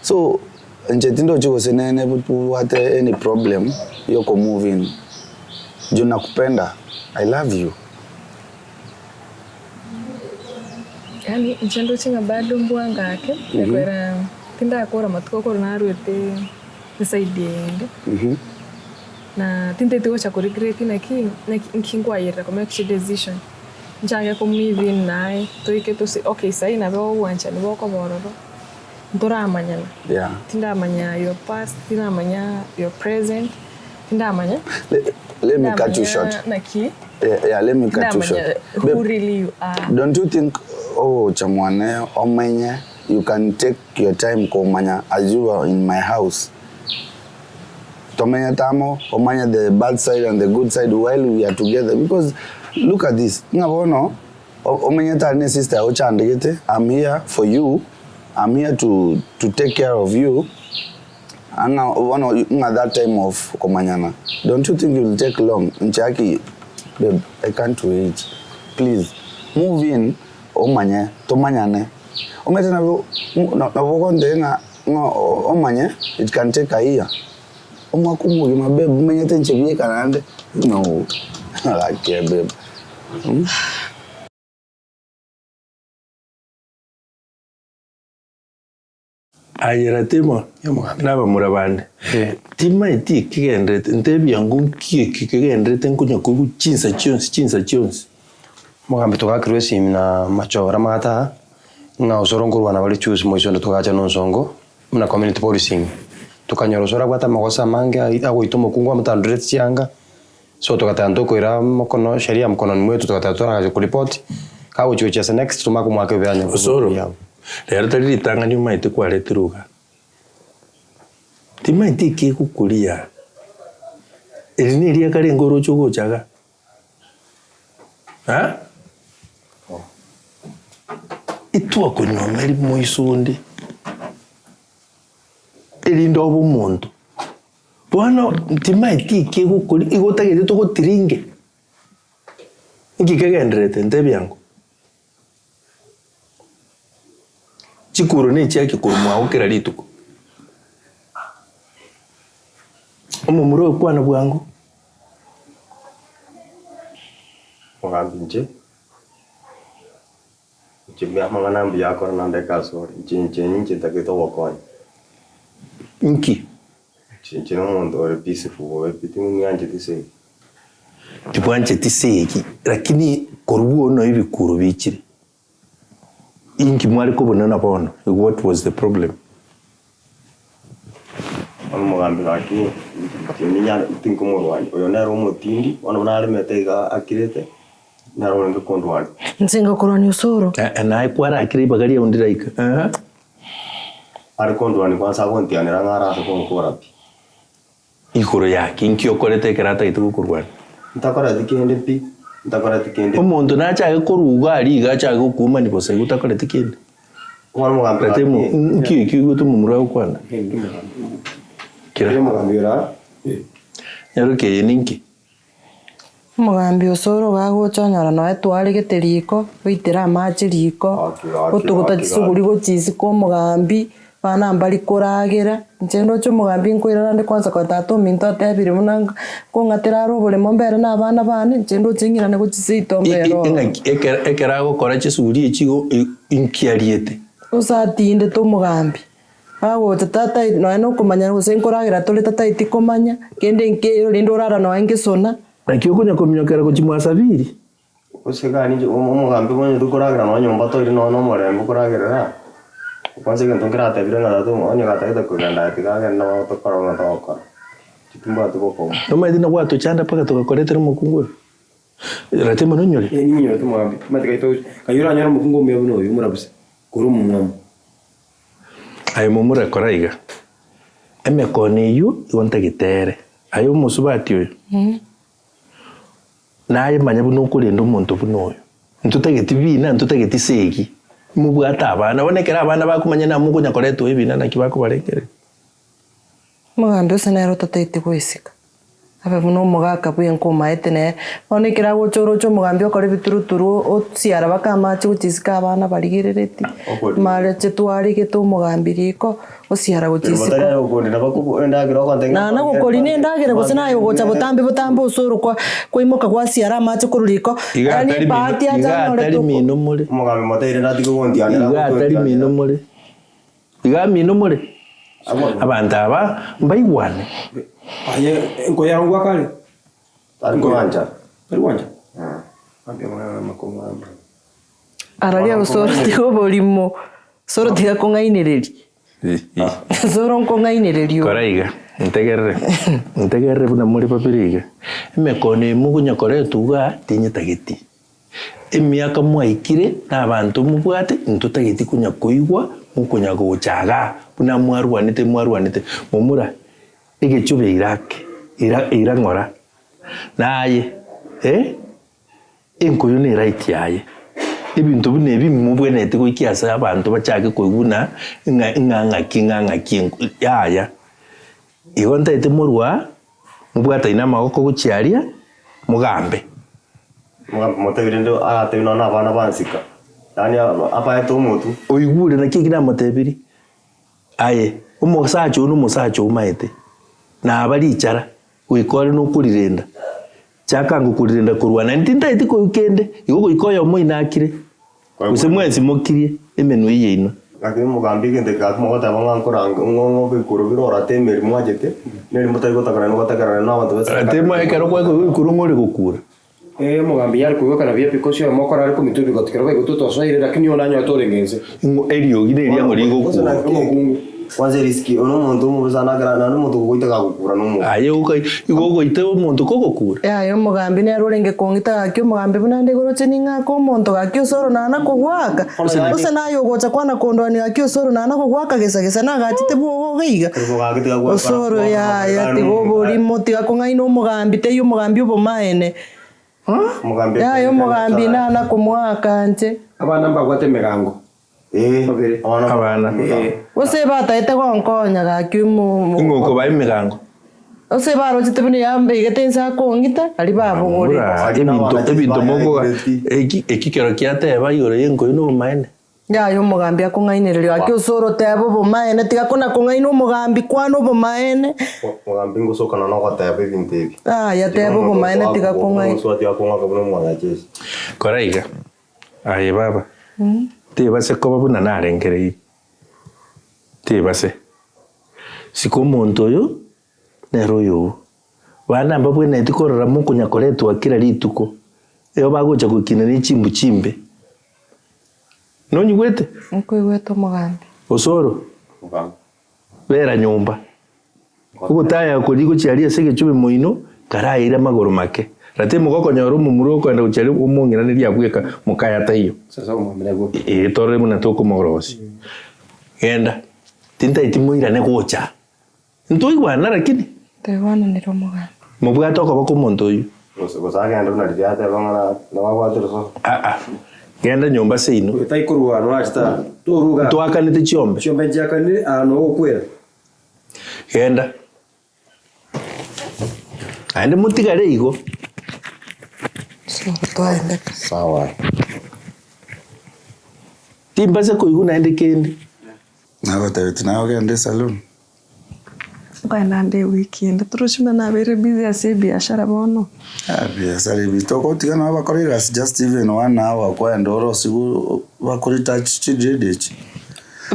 So nchetindo chiko senene butu wate any problem yoko move in. Juna kupenda, I love you. Yani nchendo chinga bado mbwanga ake kwera tinda akora matuko na ruete nisaidie na tinte tuko cha regret na kingwa yera ko make decision njanga ko mivi nae toike to okay sai na bo wancha ni boko bororo ndora amanyana tinda amanya your past tinda amanya your present tinda amanya let me cut you short. Let me cut you short. Who really you are. Don't you think chamwane omanya you can take your time ko manya as you are in my house? Tomanya tamo omanya the bad side and the good side while we are together, because look at this. Ngabono omanya tane sister ochandegete. I'm here for you. I'm here to take care of you. And at that time of komanyana, don't you think it will take long? Nchaki, babe, I can't wait. Please, move in. Omanye, tomanyane. Omete na vokonde na omanye, it can take a year. Omakumugi, my babe, many things you can. No, I care, babe. Ayera temo naba murabande tima iti kigendrete ntebi yangu kigendrete nkunya kugu chinsa chons mugambe tugakirwe simina machora mata nga usorongo wana bali choose moisondo tugacha nonsongo muna community policing tukanyorosora kwata magosa mange ago itomo kungwa mutandrete chianga so tukatando koira mokono sheria mkono mwetu tukatatora ku report kawo chucha next tumako mwake byanya kusoro lero tari tanga ni maite kwale tiruga ti maite ke kukulia elini ria kale ngoro chugo chaga itwa kunyomeri moisundi elindo obumuntu bwana ti maite ke kukuli igotagete to gotiringe Ngikegenderete ntebi yangu. Chikuru ni chia kikuru mwa ukira lituko. Omumuro kwana bwangu. Mugambi nje. Chimya mangana mbia ko na ndeka sori. Nje takito wakoni. Nki. Chinche no mundo ore peaceful we pitingu nyanje tise. Tibwanje tiseki lakini koruo no ibikuru bikire. Inki mwali kubona nabono. What was the problem? Mugambi lakini ninya tinko murwani. Oyo nero mutindi ono nale metega akirete. Naro ngo kondwani. Nsinga kurwani usoro. Na ikwara akiri bagari ondiraika. Ari kondwani kwa sababu ntianira ngara so konkora pi. Ikoro yake nkiokorete kerata itukurwana. Ntakora dikende pi. Ntakora dikende. Omuntu nacha koruga ari gacha gukuma ni bose gutakora dikende. Wano mugambi. Ratemo nki gutumumura ukwana. Kira mugambira. Yaruke ninki. Mugambi usoro gaguchonyora no twari giteriko witira amaji riko utuguta cisuguri gucisi ko mugambi bana mbali koragira njendo cyo mugambi nkwira ndi kwanza kwa tatu minto tebiri munanga ko ngatira rubule mombere na bana bane njendo cingira ne gucisito mbero ekera gukora cisuguri ikigo inkiariete usatinde to mugambi awo tata no kumanya gusenkoragira tole tata itikomanya kende nke lindo rara no engesona Nakio kunya komyokera kuchimwasabiri. Usigani umugambi mwenye dukoragira no nyomba to iri no morembo koragira. Kwanza ke ntongira tabira ngada to onye gataita kuganda tigaga no to korona to okora. Chitumba to boko. Toma idina watu chanda paka tukakoletera mukunguru. Ratema no nyore. Ni nyore to mugambi. Matika ito kayura nyara mukungu mwe buno yumurabuse. Kuru mumwam. Ayo mumura koraiga. Eme koni yu yonta gitere. Ayo musubati oyo. Naye manya buno kulinda umuntu bunoyo. Ntutageti bina ntutageti seki. Mubwata abana bonekera abana bakumanya na mugo nyakoreto ibina nakibako barekere. Mugambi usenero tatete kwisika. Abe buno mugaka bwe nkoma etene bonekera gochoro cyo mugambi okore bituruturu otsiara bakamachi gutisika abana barigirereti. Mare chetwari geto mugambi riko osiara gutisika. Na gukori ne ndagere gusena yo gocha butambe usoro kwa imoka kwa siara amachi kururiko. Ani bahati aja no le mino muri. Mugambi motere ndati ko gondiana. Igatari mino muri. Iga mino muri. Abantu aba mbayiwane. Aye ngo yarangwa kale. Arikuanja. Arikuanja. Ambia makonga. Araria usoro tigo bolimo. Soro tiga kongainireri. Soro kongainireri. Koraiga. Ntegerre buna muri papiriga. Emekone mugunya kore tuga tinyetageti. Emiaka mwaikire n'abantu mubwate ntutageti kunya koigwa mukunya gochaga buna mwarwanite mumura igichube irake irangora naye enkuyu ni right yaye ibintu bune bimubwenete ko ikiasa abantu bachake koiguna nganga yaya igonta ite murwa mubwata ina magoko guchiaria mugambe motebirendo agatebino na bana bansika yani apa eto mutu oigure na kigina motebiri aye umusacho n'umusacho umaite na abaricara wikore no kurirenda chakangu kurirenda kurwana ntinda itiko ukende igo ikoyo mo inakire usemwensi mokirie emenu yino lakini mugambi gende ka mo gota banga nkoranga ngongo bikuru birora temeri mwajete neri mutayi gotakara no gotakara na abantu bese atemo ekero kwa bikuru ngore gukura mugambi yari kuyokana bya pikosi mo kora ariko mitubi gotakara ko tutosoire lakini onanyo atorengenze ngo eriyo gire eri ngo rigo ku kwanza riski ono muntu muzana garana no muntu goitaka gukura no muntu aye ugo ite umuntu ko gukura yo mugambi ne arorenge kongita gakyo mugambi bunande goroche ninga ko muntu gakyo soro nana kugwaka use nayo gocha kwana kondwani gakyo soro nana kugwaka gesa na gatite bwo giga soro ya tigo bori moti gakonga ino mugambi te yo mugambi ubo maene mugambi yo mugambi nana kumwaka nje abana mbagwate megango abana use bata ite gonkonya gakyo mu ngoko ba imigango Ose baro chitebune yambe igetensa kongita ali babogore. Ebinto moko ekikero kiateba igoro yenko ino maene. Ya yo mugambi akungainererio aki usoro tebo bomaene tiga kuna kungaina umugambi kwano bomaene. Mugambi ngusoka na goteba ebinto ebi. Ya tebo bomaene tiga kungaina. Swati akunga kabune mwana chesi. Koraiga. Aye baba. Tebase koba buna narengerei. Tebase. Siko muntu oyo nero yo. Wana mbabwe na itikorora mukunya koretu akira rituko. Eo bagocha gukina ni chimbu chimbe. Nonyi gwete? Nkwigwete mugambi. Osoro. Bera nyumba. Kugutaya kuliko chiaria sege chube moino karaira magoro make. Rate mugoko nyoro mumuro kwenda uchari umungira ni lyabweka mukaya tayo. Sasa umamlego. Tore muna toko magorosi. Genda. Tinta itimuira ne gocha. Ntoi gwana lakini. Tewana nero mugambi. Mubwa toka bako muntu uyu. Gosanga ndo na lyate bangana na wabwatiro so. Genda nyumba seino. Utaikurwa no hasta. Turuga. Twakanite chiombe. Chiombe jakani ano okwera. Genda. Ande mutigare igo. Sawa. Timbase kuiguna ende kendi. Nago tawiti nago gende salon. Kwenda nde weekend turushima na bere busy ase biashara bono. Biashara bitoko tigana abakorera just even 1 hour kwa ndoro sigu bakorita chichidechi.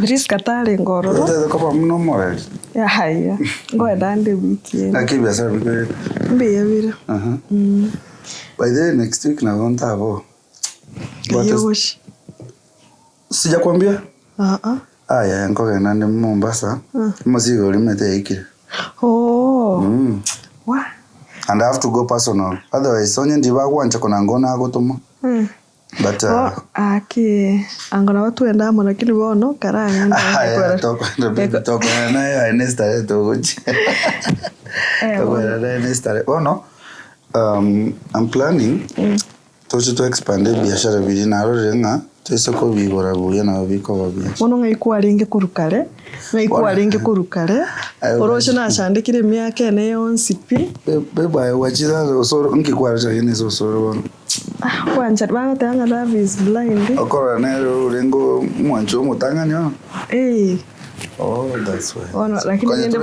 Biris katale ngororo. Ndio kwa mno morali. Ya haya. Kwenda nde weekend. Lakini biashara bikore. Mbiye bira. By the next week na gonta abo. Yoshi. Sijakwambia? Aya ngoga nande Mombasa. Mzigo limete ikire. Wa. And I have to go personal. Otherwise, onye ndiba kwancha kuna ngona agotoma. But angona watu enda mona kili bono karanga. Toko na ya nesta togochi. Toko na nesta. Oh no. I'm planning to expand biashara biri naro renga. Tesoko bigora buya na biko babya. Mono ngaikwaringe kurukare. Ngaikwaringe kurukare. Orosho na shandikire myaka ene yonsipi. Beba wachira osoro nkikwara chane osoro bono. Kwanja bana tanga love is blind. Okora nero rengo mwancho mutanganya. Oh, that's why. Ono lakini ninde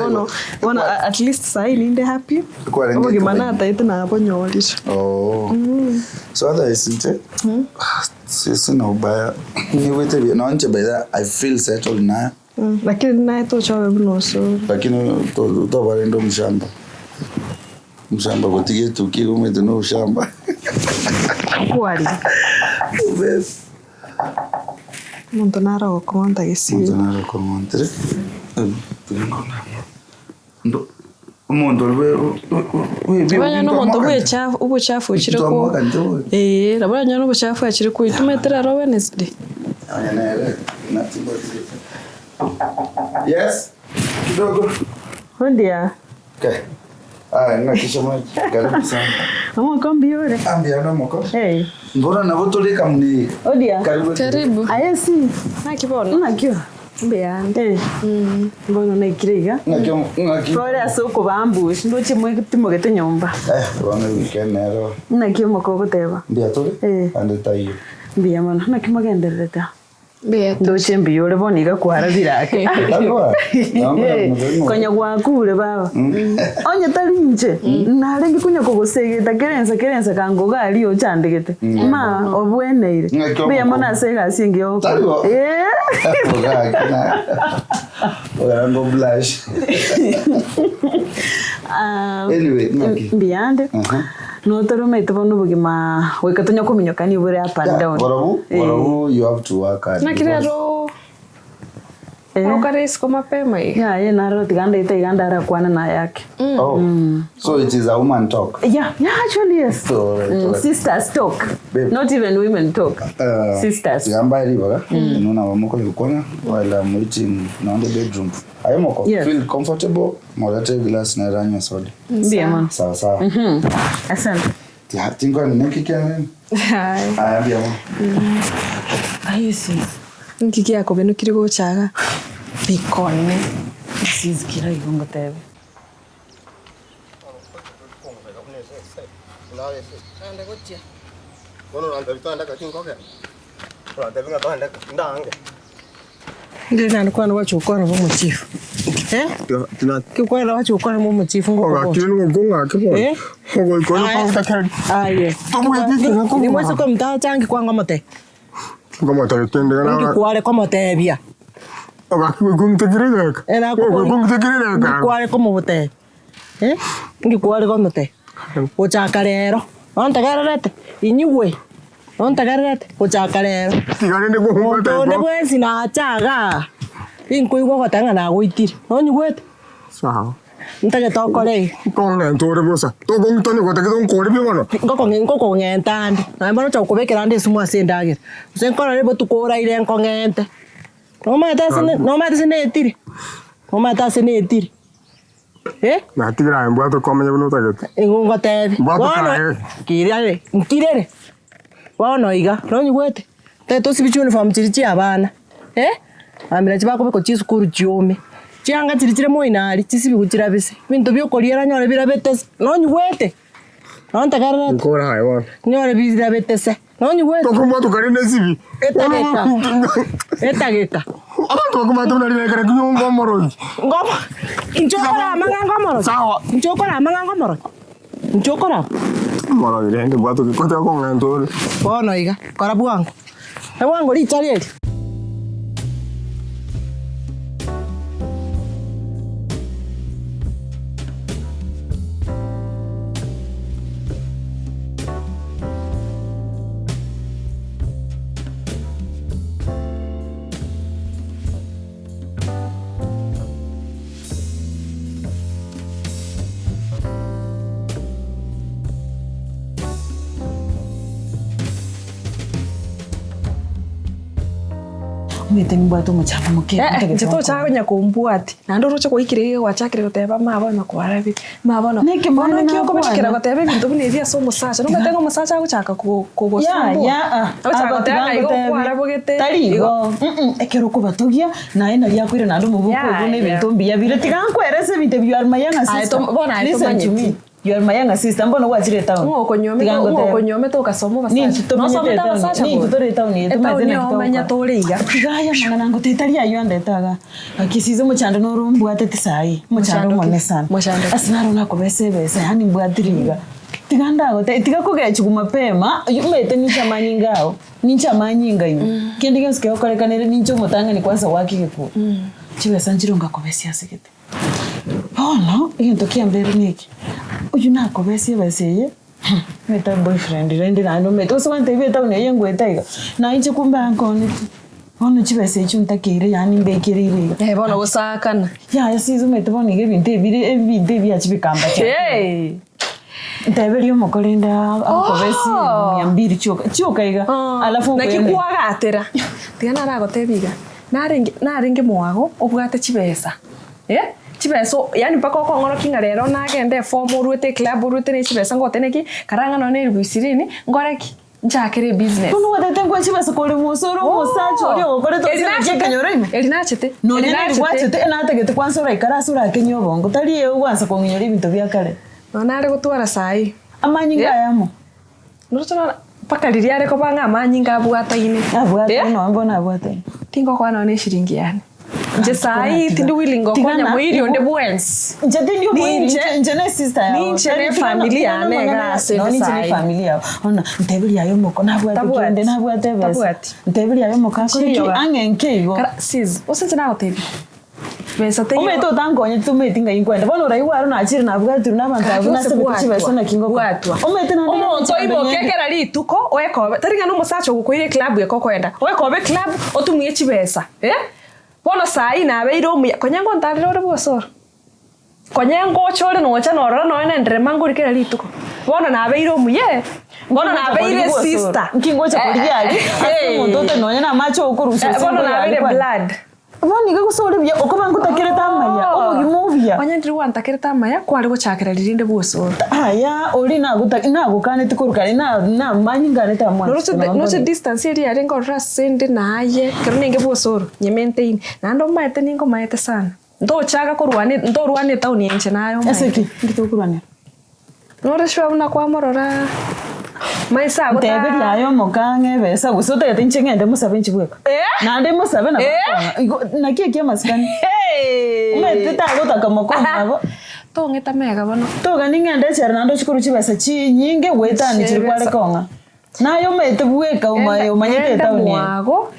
bono at least sai ninde happy. Ogi manata itna hapo nyolisho. So that isn't it? Sisi na ubaya. Ni wete bi na nje by that I feel settled now. Lakini naye to chawe bunoso. Lakini to barendo mshamba. Mshamba gotige tukiro mete no mshamba. Kwali. Bes. Montonara o konta gesi. Montonara o konta. Ndo Mondo we banya no mondo bwechafu ubuchafu chiriko rabanya no buchafu chiriko itumetera ro Wednesday yes kidogo Hondia okay nakisha maji karibu sana mama kombi yore ambia na moko mbona na botoleka mni Hondia karibu ayesi nakibona nakio Mbeande. Mbona naikiriga? Ngaki. Pole asoko bambush ndo chimwe kitimo gete nyumba. Wana weekend nero. Nakio moko teba. Mbia tole? Ande tayo. Mbia mana nakimo gendeleta. Mbia. Ndo chimbi yole boniga kwara birake. Konya gwakure baba. Onye talinje. Narengi kunya kogosegeta kerensa kango gali o chandegete. Ma obweneire. Mbia mana sega singi oko. Orango blush. Anyway, Beyond. No toro me to no bugima we katonya kuminyoka ni bure up and down. Whatever you have to work hard. Nakirero. Okaris koma pema hii. Yeah, naro tiganda iganda ara kwana na yake. So it is a woman talk. Yeah, actually yes. Sisters talk. Not even women talk. Sisters. Gamba riba nuna wamoko likona while I'm waiting in the bedroom. Ayomoko feel comfortable. Morate glass na ranya soda. Bien man. Sawa sawa. Asante. Tingo neki kenen. Aya bien man. Ayesi. Nkiki yako beno kiri gochaga. Bikone. Sizikira igongo tebe. Ande gotia. Kono anda bitanda katingo ke. Anda binga tanda ndange. Ndi nani kwana wachukwana mu chief. Tina. Kikwela wachukwana mu chief ngo. Oga kinu ngonga kipo. Ogo ikono panga takari. Aye. Tomo yiti ngako. Ni mwese kwa mtaa changi kwa ngomate. Ngomate tende na. Ngi kwale kwa mote bia. Oga kiwe tegireka. Era ko tegireka. Kwale kwa mote. Ngi kwale kwa mote. Ochaka rero. Ontagarete. Inyuwe. Ontagarete. Ochaka rero. Tigarende ko humata. Onde bwensi na achaga. Inkuigwa gotanga na gwitire. Onyugwete. Sawa. Ntage tokore. Konga ntore bosa. To gomtone ko take don kore bibano. Ngoko ngentande. Na mbona cha kubekera ndi sumu asendagire. Usenkora rebo tukora ile nkongente. No mata sene etire. No mata sene etire. Na tigra mbwa to komenya buno tagete. Ingungo tebi. Bono kirare. Nkirere. Bono iga. Onyugwete. Teto sibichu uniform chirichi abana. Amira chibako beko chisukuru chiome. Chianga chirichire moinari chisibi kuchira bise. Bintu byo koriera nyore birabete. Nonyugwete. Nontagarara. Nkora hayo. Nyore birabete. Nonyugwete. Tokumba tukarine sibi. Etageta. Abantu bakumata unalire kare kunyongo moroji. Ngoma. Inchokora amanga ngomoro. Sawa. Inchokora amanga ngomoro. Inchokora. Moro ile ndio watu kikote kwa ngantore. Bono iga. Kora bwangu. Bwangu licharieli. Mwete mbwato muchapa muke. Njeto chako nyakumbwati. Nando roche ko ikire wachakire goteba mabona kwarabi. Mabona. Neke mbona kyo ko bashikira goteba bintu bine bya so musacha. No metengo musacha guchaka ko gosumbu. Ochaka goteba igo kwarabogete. Tarigo. Ekero ko batogia na ina ria kwire nando mubuko bune bintu mbia bire tigankwerese bite bya mayanga sister. Bona aito manyiti. You are my younger sister. Mbona wachire town? Ngoko nyome to kasomo basacha. No somo ta basacha. Ni tutore town ni tumazene ko. Manya toliga. Gaya mangana ngo tetaria yo ndetaga. Akisize muchando no rumbu atete sai. Muchando mone sana. Asinaro nako bese hani mbwadiriga. Tiganda go tigakuge chiguma pema. Yumete ni chamanyi ngao. Ni chamanyi ngayo. Kende gaske okorekanere ni ncho mutanga ni kwanza wakike ku. Chiwe sanjiro ngakobesia sekete. Oh no, into kiambere niki. Uyu nako bese baseye. Meta boyfriend rende nano meta uswante beta uneyengo etaiga. Na inche kumba nkoni. Ono chibese chuntakire yani mbekirire. Bona gusakana. Ya yasizo meta boni ebinte bya chibikamba cha. Ndabiri umukolinda akobesi 200 choka iga. Alafu nakikuagatira. Tigana aragotebiga. Naringe mwago obwate chibesa. Chibeso yani paka ko ngoro kinga rero nagende form urute club urute ne chibesa ngoteneki karanga no ne rubisirini ngoreki njakire business kuno wadete ngo chibeso kole musoro musacho ori okore to kenyorime elinachete no ne kwachete enategete kwansora ikarasura kenyobongo tari e wansa konginyori bintu bya kare no nare gutwara sai amanyinga yamo nurutona paka liriare ko banga amanyinga abwata ine abwata no mbona abwata tingo kwa no ne shiringi yani nje sai tindi willing okonya muiri onde bwens nje tindi muiri nje ne sister ya nje ne familia nega se no nje ne familia ona ntebili ayo moko nabwate kende nabwate bese ntebili ayo moko akori angenke igo sis osenze na hotel besa te umeto tangonye tumetinga inkwenda bona uraiwaro na achiri nabwate nabantu abunase bikibesa na kingo kwatwa umete na omonto ibokekera rituko oekobe taringa no musacho gukoire club yekokwenda oekobe club otumie chibesa Bono sai na beiro mu konyango ntalero re bosoro. Konyango chole no cha no ro no ene manguri kera lituko. Bono na beiro mu ye. Bono na beire sister. Nkingo cha kulia ali. Mutoto no yana macho ukurusa. Bono na beire blood. Bono niga gusore bya okubangu takere tamaya. Obugimuvya. Wanyandiri wantakere tamaya kwari gochakira lirinde bosoro. Aya ori na gukane tikurukare na manyingane tamwa. No se distance iri ari ngorra sende naye. Kero ninge bosoro nyemente ini. Nando maete ningo maete sana. Ndo chaga kurwane ndo rwane town yenche nayo. Eseki nditokurwane. Nore shwa buna kwa morora. Maisa agota. Tebe yayo mokange besa gusote yatinche ngende musabe nchibweka. Na ndi musabe na na kiki maskani. Umetita agota kamokoma abo. Tongeta mega bono. Toga ningende charnando chikuru chibesa chi nyinge wetani chiri kwale konga. Nayo mete bweka umanyete tauni. Mwago,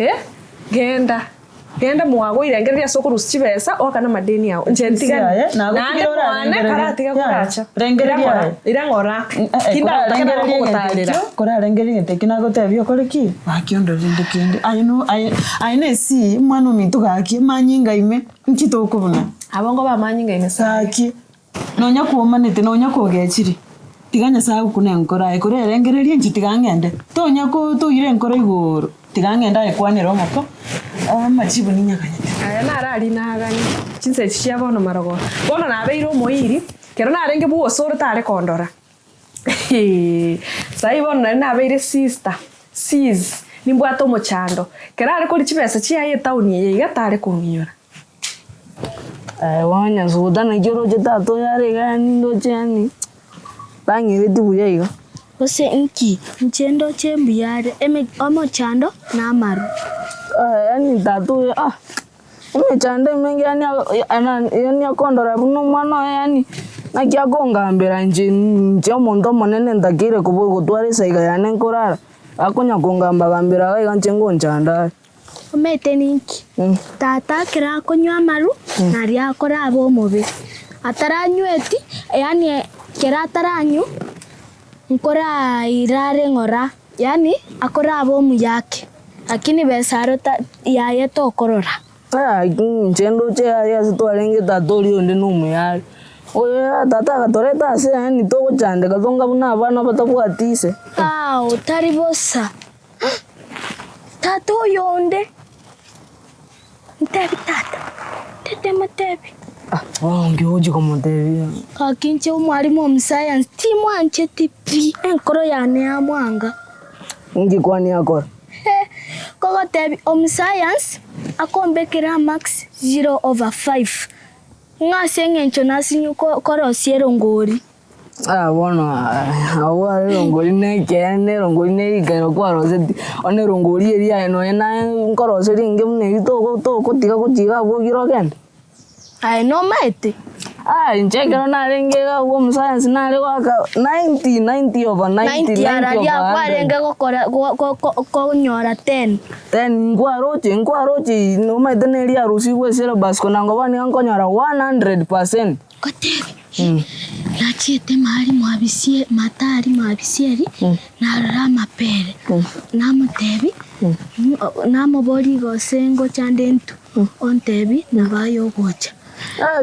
Genda mwago irengeria sokuru chibesa okana madeni yao. Njentigana. Na mwana karatiga kuracha. Rengeria. Irangora. Kinda tangera kugotarira. Kora rengeria tekina gotebyo koreki. Bakiondo rindikindi. I know see mwana mitu gaki manyinga ime nkito kubuna. Abongo ba manyinga ime saki. Nonya kuomanite nonya kogechiri. Tiganya sagu kunenkora ekore rengeria nchitigangende. Tonya ko tuyire nkora igoro. Tigangenda ekwanira omoko. Machibu ninyakanya. Aya narari nagani. Chinse chia bono marogo. Bono nabeiro moiri. Kero narenge buo soro tare kondora. Sai bono nabeire sister. Sis. Nimbwato mochando. Kero are kuri chibesa chia ye tauni ye gatare kunginyora. Wanya suda na joro jeta to yare gani ndo chani. Bangire dibuya iga. Ose inki nchendo chembu yare omo chando na amaru. Yani tatu chande mengi yani akondora buno mwana yani nakia gonga mbera nje omuntu monene ndakire gutwara saiga yane nkorara akonya gonga mbagambira ga gancengo nchanda. Omete ninki. Tata kira konywa amaru na ria akora abo mobe. Ataranyweti yani kira ataranyu nkora irare ngora yani akora abo mu yake. Lakini besaro ya yeto korora. Nchendo che ya sitwarenge tatori onde numu yari. Oya tata katoreta ase yani to chande katonga buna abana batabwatise. Utari bosa. Tato yonde. Ntebi tata. Tete matebi. Ngeoji como tebi. Kakinche umwalimu wa science timu anche tipi enkoro yane amwanga. Ngikwani akora. Koko tebi science akombekera max 0/5. Ngase ngencho nasinyu koro siero ngori. Bueno, ahora rongori ne rongori ne igaro kwaro seti one rongori eria eno ena nkoro seri ngemne to kotiga bo giro kende. No mate. Nchekero na rengega wo science na re waka 90 over 90 araria kwarenge gokora ko nyora 10 ngwaroche no mate ne ria rusi wesera basko nango bani ankonyora 100%. Kotebi. Nachiete mahali mwabisie matari mwabisieri na rama pere. Namutebi. Namobori gosengo chandentu. Ontebi na bayo gocha.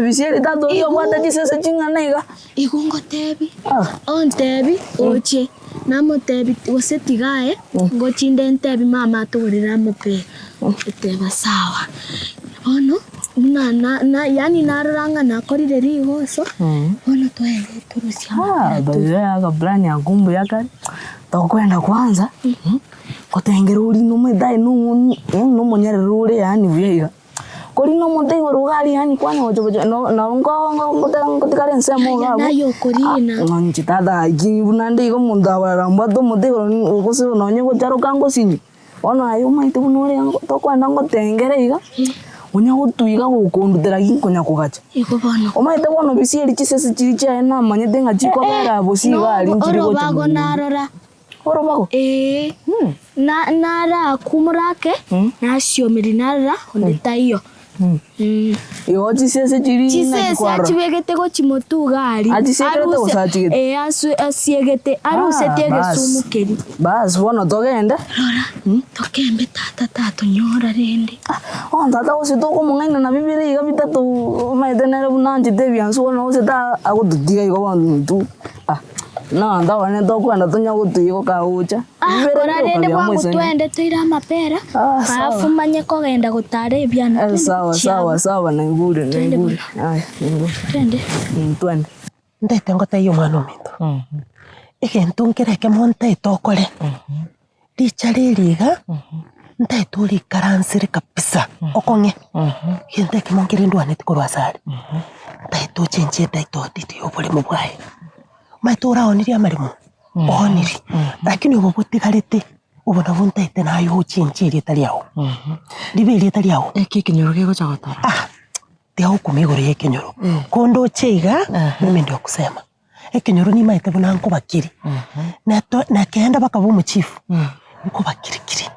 Bisieri tato yo kwata jisese chingana iga. Igungo tebi. Ontebi oche. Namutebi osetigae ngochinde ntebi mama turira mpe. Teba sawa. Ono na yani naranga nakorire rigoso. Ono twende turusia. Doya ga plan ya gumbu yakari. Tokwenda kwanza. Kotengera uri no medai no monyere rure yani vyiga. Kori no monte rugari yani kwani ojo no ngo tikare nsemo ga. Nayo korina. Nchitada gibunande go mundaba rambato monte go se no nyego charo kango sinyi. Ono ayo maite bunore tokwenda ngo tengera iga. Unya gutuiga gukondutera ginkonya kugacha. Iko bono. Omaite bono bisieri chisese chiricha ena manyete ngachiko bera bosi bari nchiri go. Orobago narora. Orobago. Nara kumurake nasiomeri narora ondeta iyo. Yo chisese chiri na kwaro. Chisese achibegete go chimotuga ari. Achisegete go sachigete. Asiegete arusetiege sumukeri. Bas bono togende. Rora. Tokembe tata nyora rende. Tata ose toko mungaina na bibiri iga bitatu maitenere bunanchi tebiansu ona ose ta agututiga igo bantu. No, ndawa ne tokwenda tonya gutuigo kaucha. Kora rende kwangu twende tuira mapera. Alafu manye kogenda gutare byana. Sawa na ngure. Ai, twende. Twende. Ndete ngote yo mwana ominto. Igentunkere ke monte tokore. Dichariga. Ndai tuli karansiri kabisa. Okonge. Yende ke monkiri ndwane tikorwa sari. Ndai to chenche ndai to diti obole mubwaye. Matura oniri amarimo. Oniri. Lakini ubo botigarete. Ubo na buntaite na yo chinchiri etari aho. Libeli etari aho. Eki kinyoro gego gotara. Tia ukumigore yekenyoro. Kondo cheiga mimi ndio kusema. Ekenyoro ni maite buna nko bakiri. Na kenda bakabu mu chief. Nko bakirikiri.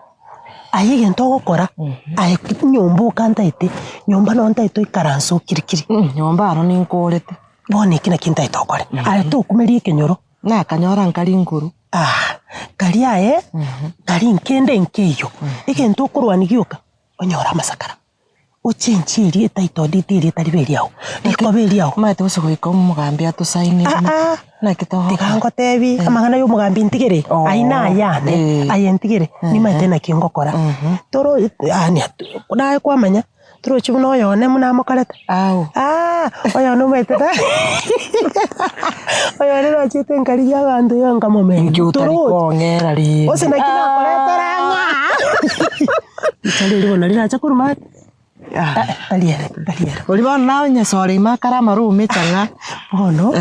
Ayege ntogokora. Aye nyombo kantaite. Nyomba no ntaito ikaranso kirikiri. Nyomba aro ni nkorete. Bone kina kintaito okore. Aye to kumeri ekenyoro. Na kanyora nkari nkuru. Kari aye. Kari nkende nkeyo. Ege ntokorwa nigioka. Onyora masakara. Uchinchiri etaito ditiri taribeli yao. Ikobeli yao. Mate usogoika umugambi atusaini. Na kito. Tigango tebi amagana yo mugambi ntigere. Aina yane. Aye ntigere. Ni mate na kingokora. Toro ani na kwamanya. Toro chibuno yone muna mokareta. Oyo no mete da. Oyo no chite nkari ya bandu yanga momento. Toro ngera ri. Ose na kina koreta ranga. Ichali ribona rira chakuruma. Taliere. Oliva nawe nyesore imakara marume changa. Bono.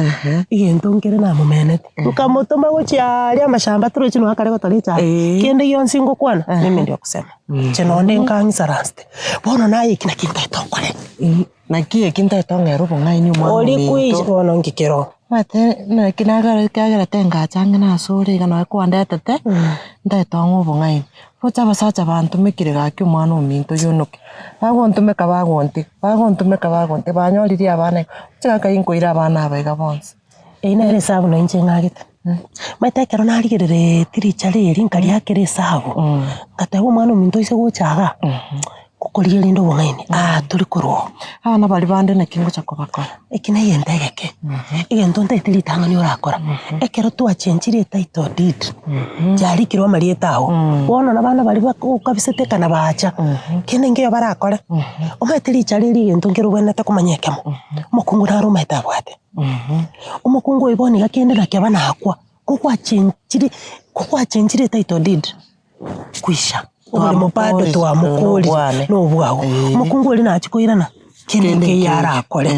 Igento nkere na mumenete. Ukamutoma gochia ria mashamba turo chino akare gotalicha. Kende yonsi ngokwana. Mimi ndio kusema. Chenonde nkangiza raste. Bono naye kina kintaito kore. Na kie kintaito ngero bonga inyuma. Oli kuishi bono ngikero. Mate na kinagara tenga change na sore kana kwandetete. Ndaito ngobonga ini. Pocha basacha bantu mekirega kyumwana ominto yonoke. Bagontumeka bagonte banyoririe abana. Chaka inkoira abana abaiga bonse. Ina ere sabu no inche ngagete. Matekero narigerere tirichari eri nkari yakere sabu. Katabo mwana ominto ise gochaga. Kukorie lindo bongaini. Turi kurwo. Abana bali bande na kingo chako bakora. Ekina yendegeke. Igento ntaitiri tanga ni urakora. Ekero twachenchire taito did. Jari kirwa marieta aho. Wono na bana bali bakabisete kana bacha. Kene ngeyo barakora. Omaitiri chari ri gento ngero bwenete kumanyekemo. Mokungu na roma itabwate. Omokungu iboni gakende na kyabana akwa. Kukwachenchire taito did. Kuisha. Uri mupado tuwa mukuri n'ubwaho mukungu uri nakikoirana kindi yara akore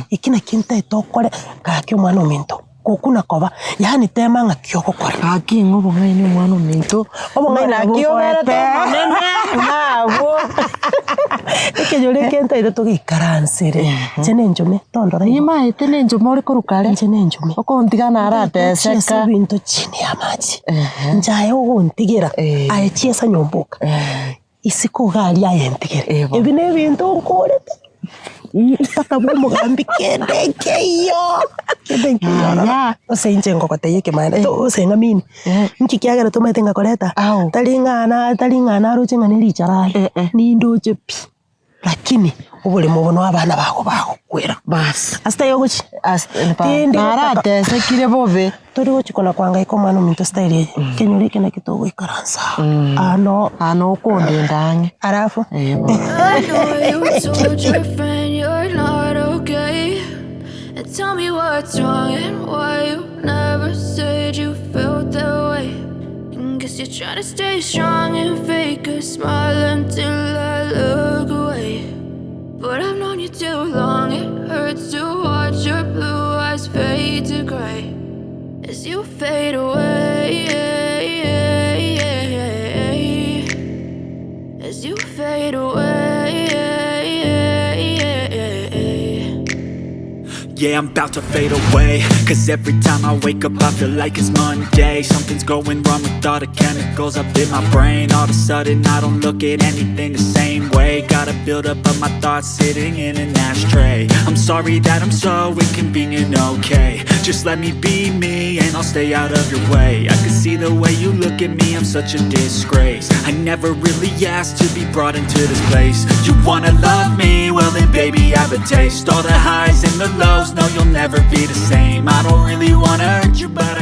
ikina kintaito okore kakyo mwana ominto kokuna koba yani tema ngakyo kokora kaki ngobo ngaini mwana ominto obonga nakyo berete nene nabo ikejore kintaito tugikaransire chene njume tondora ima etene njume uri kurukare chene njume okontigana arate seka bintu chini ya maji njaye ogontigira ayechiesa nyomboka isiko gali ayentigere ebine bintu nkorete paka mugambi kende keyo ose inche ngokote yeke maana to ose ngamini nkikiagera to maitenga koreta talingana ruchinga ni richara ni ndoje pi lakini ubule mubono abana bago kwera bas asta yogochi narate sekire bobe tori gochikona kwanga iko mwana minto style kenyuri kena kitogo ikaransa ano konde ndange arafu I know you told your friend you're not okay. And tell me what's wrong and why you never said you felt that way. And guess you're trying to stay strong and fake a smile until I look away. But I've known you too long, it hurts to watch your blue eyes fade to gray as you fade away. As you fade away. Yeah, I'm about to fade away, cause every time I wake up I feel like it's Monday. Something's going wrong with all the chemicals up in my brain. All of a sudden I don't look at anything the same way. Got a buildup of my thoughts sitting in an ashtray. I'm sorry that I'm so inconvenient, okay. Just let me be me and I'll stay out of your way. I can see the way you look at me, I'm such a disgrace. I never really asked to be brought into this place. You wanna love me? Well then baby I have a taste. All the highs and the lows, no you'll never be the same. I don't really wanna hurt you but